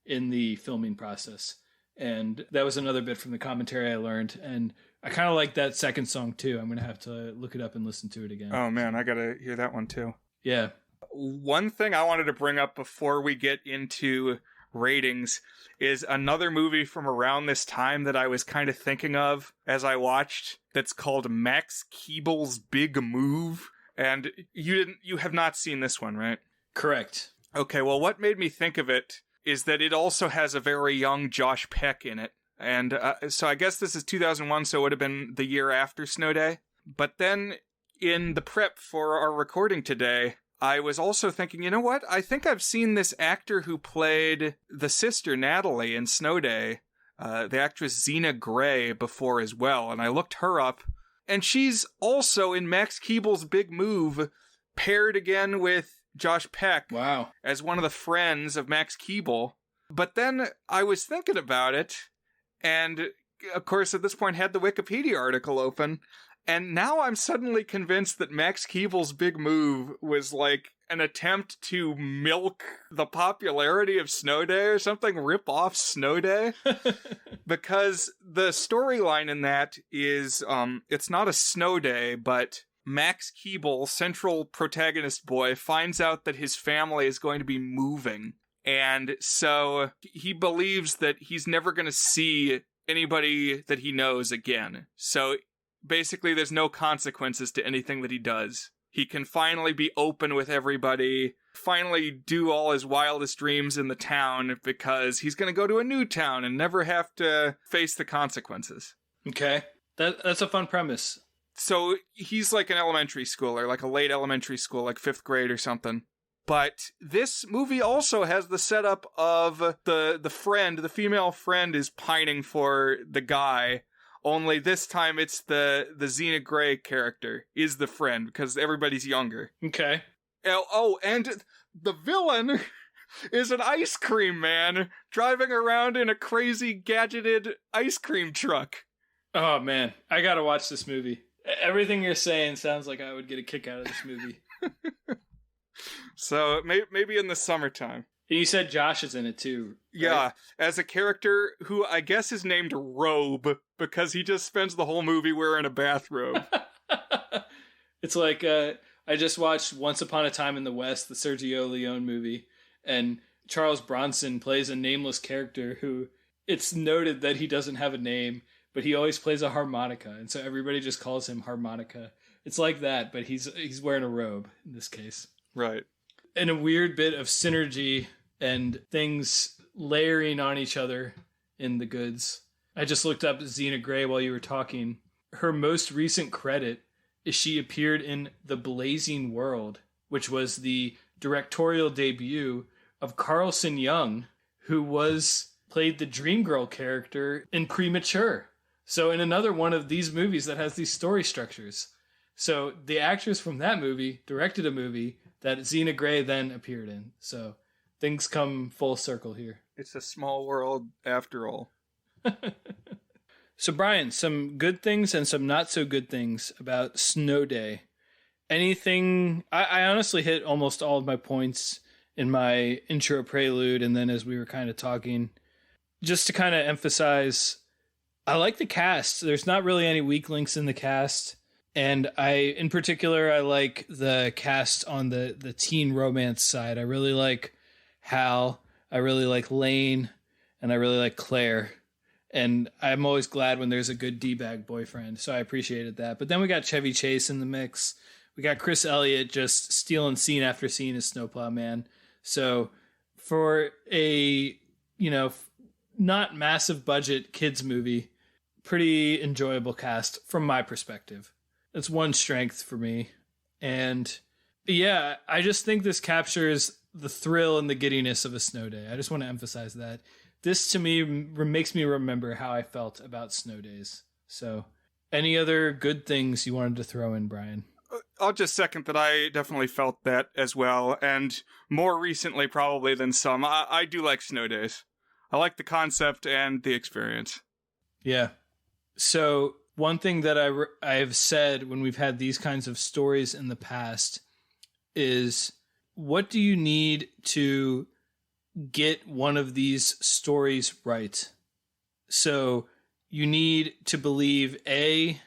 Speaker 1: in the filming process. And that was another bit from the commentary I learned. And I kind of like that second song too. I'm gonna have to look it up and listen to it again.
Speaker 2: Oh man, I gotta hear that one too.
Speaker 1: Yeah.
Speaker 2: One thing I wanted to bring up before we get into ratings is another movie from around this time that I was kind of thinking of as I watched, that's called Max Keeble's Big Move. And you have not seen this one, right?
Speaker 1: Correct.
Speaker 2: Okay, well, what made me think of it is that it also has a very young Josh Peck in it. And so I guess this is 2001, so it would have been the year after Snow Day. But then in the prep for our recording today, I was also thinking, you know what? I think I've seen this actor who played the sister, Natalie, in Snow Day, the actress Zena Grey, before as well. And I looked her up, and she's also in Max Keeble's Big Move, paired again with Josh Peck.
Speaker 1: Wow.
Speaker 2: As one of the friends of Max Keeble. But then I was thinking about it, and of course at this point had the Wikipedia article open, and now I'm suddenly convinced that Max Keeble's Big Move was like an attempt to milk the popularity of Snow Day or something, rip off Snow Day. Because the storyline in that is, it's not a snow day, but Max Keeble, central protagonist boy, finds out that his family is going to be moving. And so he believes that he's never going to see anybody that he knows again. So basically there's no consequences to anything that he does. He can finally be open with everybody, finally do all his wildest dreams in the town, because he's going to go to a new town and never have to face the consequences.
Speaker 1: Okay. That's a fun premise.
Speaker 2: So he's like an elementary schooler, like a late elementary school, like 5th grade or something. But this movie also has the setup of the friend, the female friend is pining for the guy. Only this time it's the Zena Grey character is the friend, because everybody's younger.
Speaker 1: Okay.
Speaker 2: Oh, and the villain is an ice cream man driving around in a crazy gadgeted ice cream truck.
Speaker 1: Oh man, I gotta watch this movie. Everything you're saying sounds like I would get a kick out of this movie.
Speaker 2: So maybe in the summertime.
Speaker 1: And you said Josh is in it too, right?
Speaker 2: Yeah, as a character who I guess is named Robe, because he just spends the whole movie wearing a bathrobe.
Speaker 1: It's like, I just watched Once Upon a Time in the West, the Sergio Leone movie, and Charles Bronson plays a nameless character who, it's noted that he doesn't have a name, but he always plays a harmonica, and so everybody just calls him Harmonica. It's like that, but he's wearing a robe in this case.
Speaker 2: Right.
Speaker 1: And a weird bit of synergy and things layering on each other in the goods. I just looked up Zena Grey while you were talking. Her most recent credit is she appeared in The Blazing World, which was the directorial debut of Carlson Young, who played the Dreamgirl character in Premature. So in another one of these movies that has these story structures. So the actress from that movie directed a movie that Zena Grey then appeared in. So things come full circle here.
Speaker 2: It's a small world after all.
Speaker 1: So Brian, some good things and some not so good things about Snow Day. Anything? I honestly hit almost all of my points in my intro prelude, and then as we were kind of talking, just to kind of emphasize, I like the cast. There's not really any weak links in the cast. And in particular, I like the cast on the teen romance side. I really like Hal. I really like Lane. And I really like Claire. And I'm always glad when there's a good D-bag boyfriend. So I appreciated that. But then we got Chevy Chase in the mix. We got Chris Elliott just stealing scene after scene as Snowplow Man. So for a, not massive budget kids movie, pretty enjoyable cast from my perspective. That's one strength for me. And yeah, I just think this captures the thrill and the giddiness of a snow day. I just want to emphasize that. This to me makes me remember how I felt about snow days. So any other good things you wanted to throw in, Brian?
Speaker 2: I'll just second that I definitely felt that as well. And more recently probably than some, I do like snow days. I like the concept and the experience.
Speaker 1: Yeah. So one thing that I have said when we've had these kinds of stories in the past is, what do you need to get one of these stories right? So you need to believe A,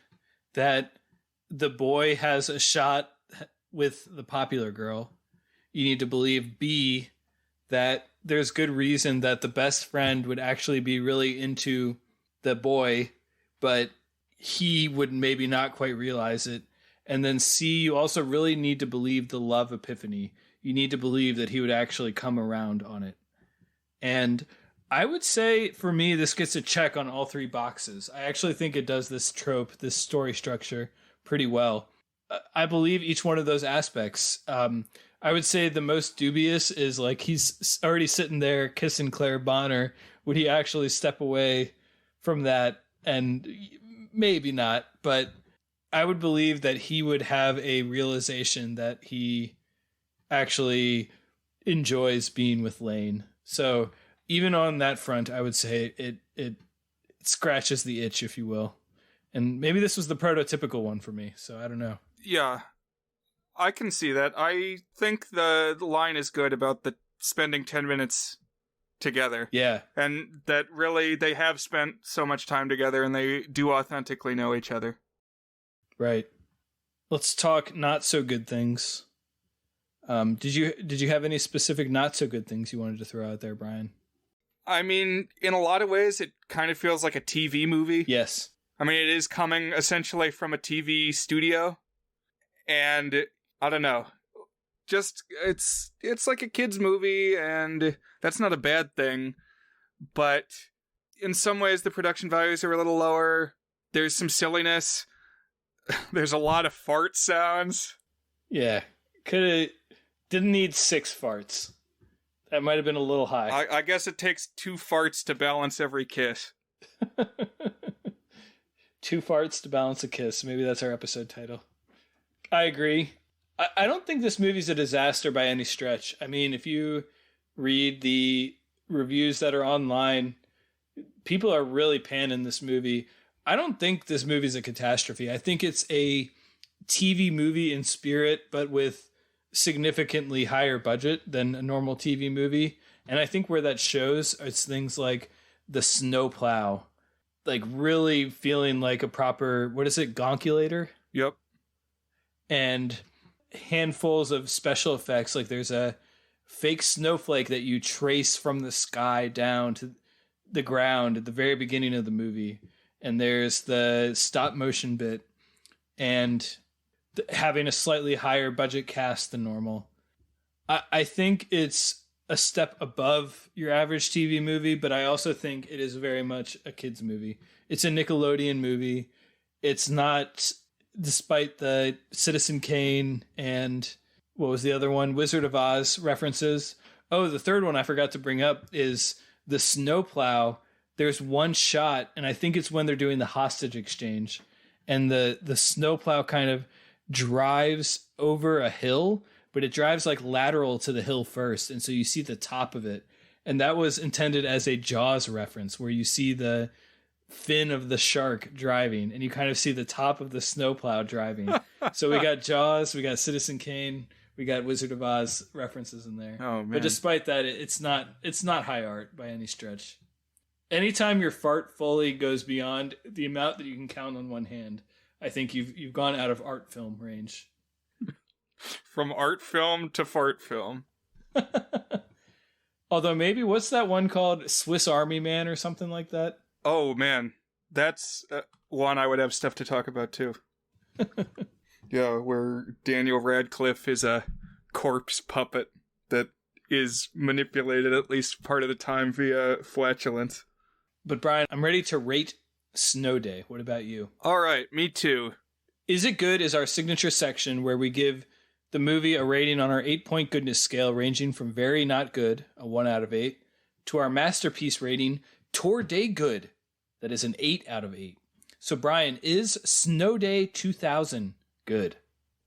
Speaker 1: that the boy has a shot with the popular girl. You need to believe B, that there's good reason that the best friend would actually be really into the boy, but he would maybe not quite realize it. And then C, you also really need to believe the love epiphany. You need to believe that he would actually come around on it. And I would say, for me, this gets a check on all three boxes. I actually think it does this trope, this story structure, pretty well. I believe each one of those aspects. I would say the most dubious is like he's already sitting there kissing Claire Bonner. Would he actually step away from that? And maybe not, but I would believe that he would have a realization that he actually enjoys being with Lane. So even on that front, I would say it scratches the itch, if you will. And maybe this was the prototypical one for me, so I don't know.
Speaker 2: Yeah, I can see that. I think the line is good about the spending 10 minutes together.
Speaker 1: Yeah.
Speaker 2: And that really they have spent so much time together and they do authentically know each other.
Speaker 1: Right. Let's talk not so good things. Did you have any specific not so good things you wanted to throw out there, Brian?
Speaker 2: I mean, in a lot of ways, it kind of feels like a TV movie.
Speaker 1: Yes.
Speaker 2: I mean, it is coming essentially from a TV studio. And I don't know. Just it's like a kid's movie, and that's not a bad thing. But in some ways, the production values are a little lower. There's some silliness. There's a lot of fart sounds.
Speaker 1: Yeah. Didn't need 6 farts. That might have been a little high.
Speaker 2: I guess it takes 2 farts to balance every kiss.
Speaker 1: 2 farts to balance a kiss. Maybe that's our episode title. I agree. I don't think this movie's a disaster by any stretch. I mean, if you read the reviews that are online, people are really panning this movie. I don't think this movie's a catastrophe. I think it's a TV movie in spirit, but with significantly higher budget than a normal TV movie. And I think where that shows, it's things like the snowplow, like really feeling like a proper, what is it, gonkulator?
Speaker 2: Yep.
Speaker 1: And handfuls of special effects. Like there's a fake snowflake that you trace from the sky down to the ground at the very beginning of the movie. And there's the stop motion bit and having a slightly higher budget cast than normal. I think it's a step above your average TV movie, but I also think it is very much a kid's movie. It's a Nickelodeon movie. It's not, despite the Citizen Kane and what was the other one? Wizard of Oz references. Oh, the third one I forgot to bring up is the snowplow. There's one shot, and I think it's when they're doing the hostage exchange, and the snowplow kind of drives over a hill, but it drives like lateral to the hill first, and so you see the top of it. And that was intended as a Jaws reference, where you see the fin of the shark driving, and you kind of see the top of the snowplow driving. So we got Jaws, we got Citizen Kane, we got Wizard of Oz references in there.
Speaker 2: Oh man!
Speaker 1: But despite that, it's not high art by any stretch. Anytime your fart foley goes beyond the amount that you can count on one hand, I think you've gone out of art film range.
Speaker 2: From art film to fart film.
Speaker 1: Although maybe, what's that one called? Swiss Army Man or something like that?
Speaker 2: Oh man, that's one I would have stuff to talk about too. Yeah, where Daniel Radcliffe is a corpse puppet that is manipulated at least part of the time via flatulence.
Speaker 1: But Brian, I'm ready to rate Snow Day. What about you?
Speaker 2: All right, me too.
Speaker 1: Is It Good is our signature section where we give the movie a rating on our 8-point goodness scale, ranging from very not good, a 1 out of 8, to our masterpiece rating, Tour Day Good, that is an 8 out of 8. So Brian, is Snow Day 2000 good?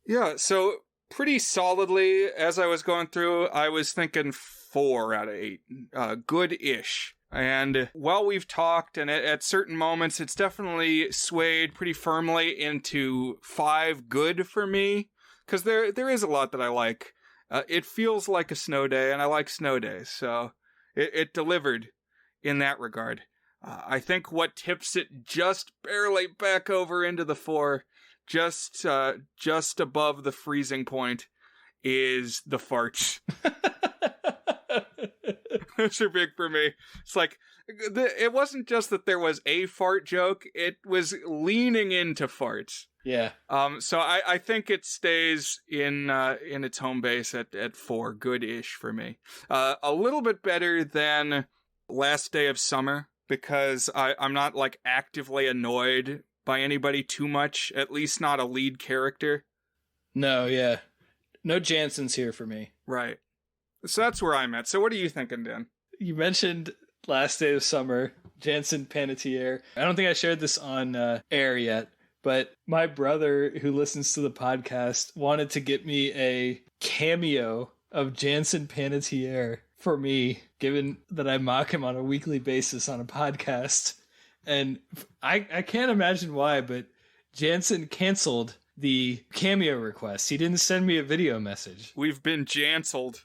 Speaker 2: Yeah, so pretty solidly, as I was going through, I was thinking 4 out of 8. Good-ish. And while we've talked, and at certain moments, it's definitely swayed pretty firmly into 5 good for me, because there is a lot that I like. It feels like a snow day, and I like snow days, so it delivered in that regard. I think what tips it just barely back over into the 4, just above the freezing point, is the farts. Those are big for me. It's like, it wasn't just that there was a fart joke, it was leaning into farts.
Speaker 1: Yeah.
Speaker 2: So I think it stays in its home base at 4, good-ish for me. A little bit better than Last Day of Summer, because I'm not, like, actively annoyed by anybody too much, at least not a lead character.
Speaker 1: No, yeah. No Jansons here for me.
Speaker 2: Right. So that's where I'm at. So what are you thinking, Dan?
Speaker 1: You mentioned Last Day of Summer, Jansen Panettiere. I don't think I shared this on air yet, but my brother, who listens to the podcast, wanted to get me a cameo of Jansen Panettiere for me, given that I mock him on a weekly basis on a podcast. And I can't imagine why, but Jansen canceled the cameo request. He didn't send me a video message.
Speaker 2: We've been janceled.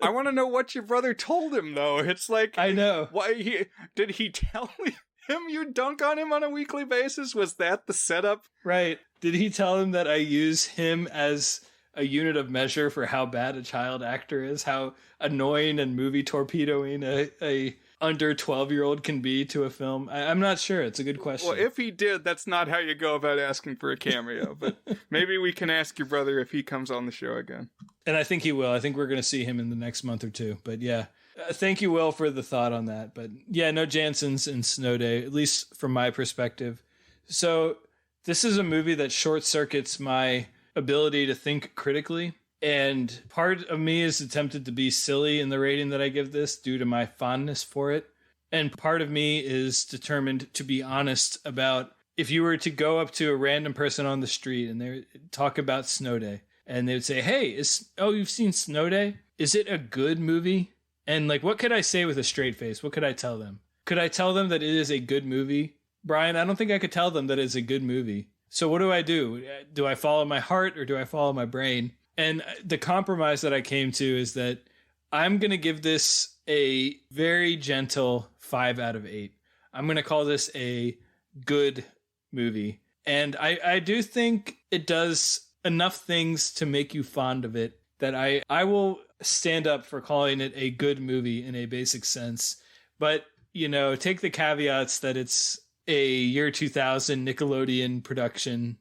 Speaker 2: I want to know what your brother told him, though. It's like,
Speaker 1: I know.
Speaker 2: Why did he tell him you dunk on him on a weekly basis? Was that the setup?
Speaker 1: Right. Did he tell him that I use him as a unit of measure for how bad a child actor is, how annoying and movie torpedoing a under 12-year-old can be to a film? I'm not sure. It's a good question.
Speaker 2: Well, if he did, that's not how you go about asking for a cameo. But maybe we can ask your brother if he comes on the show again.
Speaker 1: And I think he will. I think we're going to see him in the next month or two. But yeah, thank you, Will, for the thought on that. But yeah, no Jansons in Snow Day, at least from my perspective. So this is a movie that short circuits my ability to think critically. And part of me is tempted to be silly in the rating that I give this due to my fondness for it. And part of me is determined to be honest about if you were to go up to a random person on the street and they talk about Snow Day and they would say, hey, you've seen Snow Day? Is it a good movie? And like, what could I say with a straight face? What could I tell them? Could I tell them that it is a good movie? Brian, I don't think I could tell them that it's a good movie. So what do? Do I follow my heart or do I follow my brain? And the compromise that I came to is that I'm going to give this a very gentle 5 out of 8. I'm going to call this a good movie. And I do think it does enough things to make you fond of it that I will stand up for calling it a good movie in a basic sense. But, take the caveats that it's a year 2000 Nickelodeon production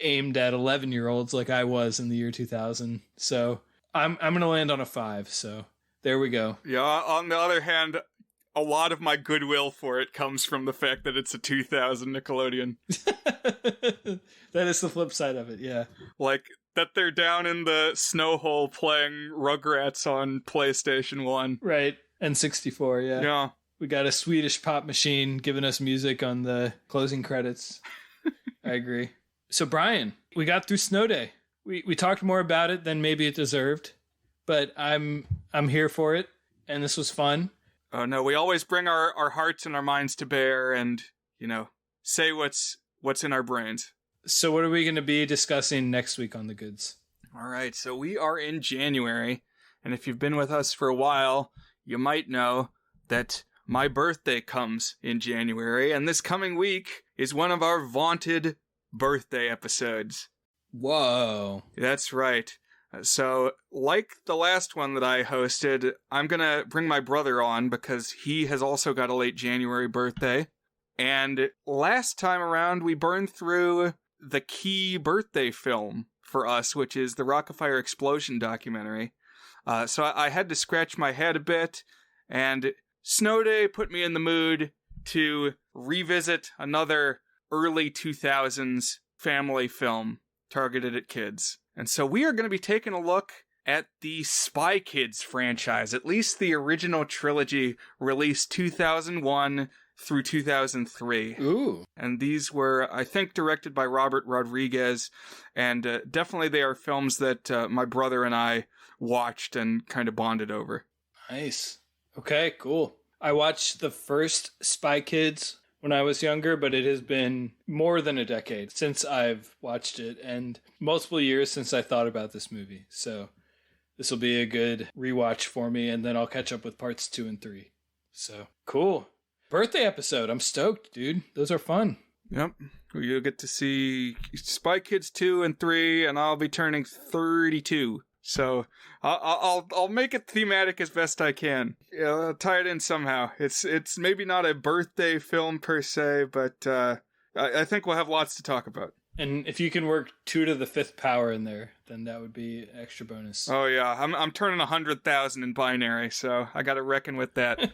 Speaker 1: aimed at 11-year-olds like I was in the year 2000. So I'm going to land on a 5. So there we go.
Speaker 2: Yeah. On the other hand, a lot of my goodwill for it comes from the fact that it's a 2000 Nickelodeon.
Speaker 1: That is the flip side of it. Yeah.
Speaker 2: Like that they're down in the snow hole playing Rugrats on PlayStation 1.
Speaker 1: Right. And 64. Yeah.
Speaker 2: Yeah.
Speaker 1: We got a Swedish pop machine giving us music on the closing credits. I agree. So, Brian, we got through Snow Day. We talked more about it than maybe it deserved, but I'm here for it, and this was fun.
Speaker 2: Oh, no, we always bring our hearts and our minds to bear and, say what's in our brains.
Speaker 1: So what are we going to be discussing next week on The Goods?
Speaker 2: All right, so we are in January, and if you've been with us for a while, you might know that my birthday comes in January, and this coming week is one of our vaunted birthday episodes.
Speaker 1: Whoa.
Speaker 2: That's right. So, like the last one that I hosted, I'm going to bring my brother on because he has also got a late January birthday. And last time around, we burned through the key birthday film for us, which is the Rockafire Explosion documentary. So I had to scratch my head a bit, and Snow Day put me in the mood to revisit another early 2000s family film targeted at kids. And so we are going to be taking a look at the Spy Kids franchise, at least the original trilogy released 2001 through 2003.
Speaker 1: Ooh.
Speaker 2: And these were, I think, directed by Robert Rodriguez, and definitely they are films that my brother and I watched and kind of bonded over.
Speaker 1: Nice. Okay, cool. I watched the first Spy Kids when I was younger, but it has been more than a decade since I've watched it and multiple years since I thought about this movie. So this will be a good rewatch for me, and then I'll catch up with parts 2 and 3. So cool. birthday episode. I'm stoked, dude. Those are fun.
Speaker 2: Yep. You'll get to see Spy Kids 2 and 3, and I'll be turning 32. So I'll make it thematic as best I can. Yeah, I'll tie it in somehow. It's maybe not a birthday film per se, but I think we'll have lots to talk about.
Speaker 1: And if you can work 2 to the 5th power in there, then that would be an extra bonus.
Speaker 2: Oh yeah, I'm turning 100,000 in binary, so I got to reckon with that.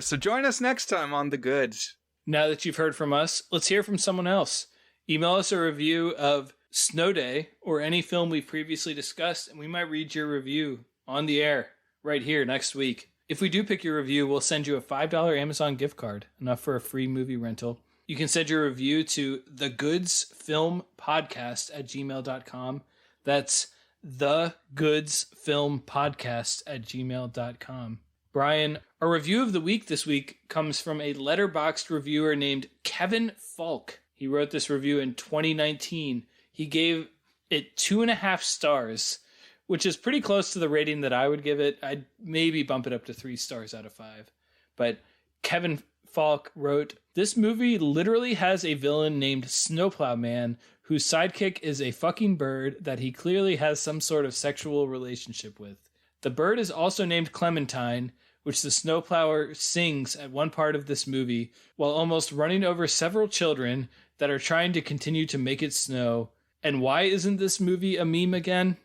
Speaker 2: So join us next time on The Goods.
Speaker 1: Now that you've heard from us, let's hear from someone else. Email us a review of Snow Day or any film we've previously discussed, and we might read your review on the air right here next week. If we do pick your review, we'll send you a $5 Amazon gift card, enough for a free movie rental. You can send your review to thegoodsfilmpodcast@gmail.com. That's thegoodsfilmpodcast@gmail.com. Brian, our review of the week this week comes from a letterboxed reviewer named Kevin Falk. He wrote this review in 2019. He gave it 2.5 stars, which is pretty close to the rating that I would give it. I'd maybe bump it up to 3 stars out of 5. But Kevin Falk wrote, "This movie literally has a villain named Snowplow Man whose sidekick is a fucking bird that he clearly has some sort of sexual relationship with. The bird is also named Clementine, which the snowplower sings at one part of this movie while almost running over several children that are trying to continue to make it snow. And why isn't this movie a meme again?"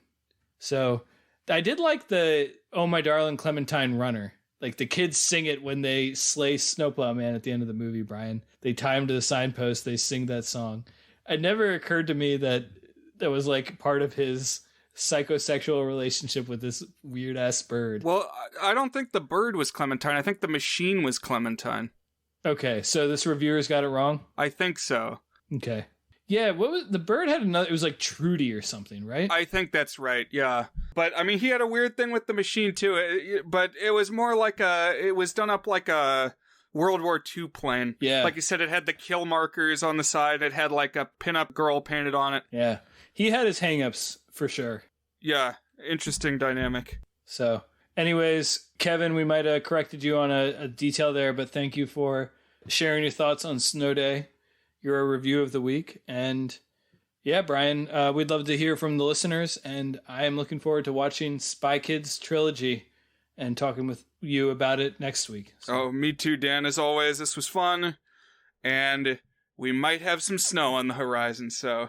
Speaker 1: So I did like the "Oh My Darling Clementine" runner. Like the kids sing it when they slay Snowplow Man at the end of the movie, Brian. They tie him to the signpost. They sing that song. It never occurred to me that that was like part of his psychosexual relationship with this weird ass bird.
Speaker 2: Well, I don't think the bird was Clementine. I think the machine was Clementine.
Speaker 1: Okay, so this reviewer's got it wrong?
Speaker 2: I think so.
Speaker 1: Okay. Yeah, what was the bird had another, it was like Trudy or something, right?
Speaker 2: I think that's right, yeah. But, I mean, he had a weird thing with the machine, too. But it was more like it was done up like a World War II plane.
Speaker 1: Yeah.
Speaker 2: Like you said, it had the kill markers on the side. It had like a pinup girl painted on it.
Speaker 1: Yeah. He had his hangups, for sure.
Speaker 2: Yeah, interesting dynamic.
Speaker 1: So, anyways, Kevin, we might have corrected you on a detail there, but thank you for sharing your thoughts on Snow Day. You're a review of the week. And yeah, Brian, we'd love to hear from the listeners. And I am looking forward to watching Spy Kids Trilogy and talking with you about it next week. So.
Speaker 2: Oh, me too, Dan. As always, this was fun. And we might have some snow on the horizon. So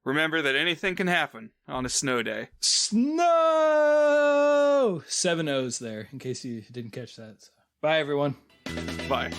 Speaker 2: remember that anything can happen on a snow day.
Speaker 1: Snow! 7 O's there, in case you didn't catch that. So. Bye, everyone.
Speaker 2: Bye.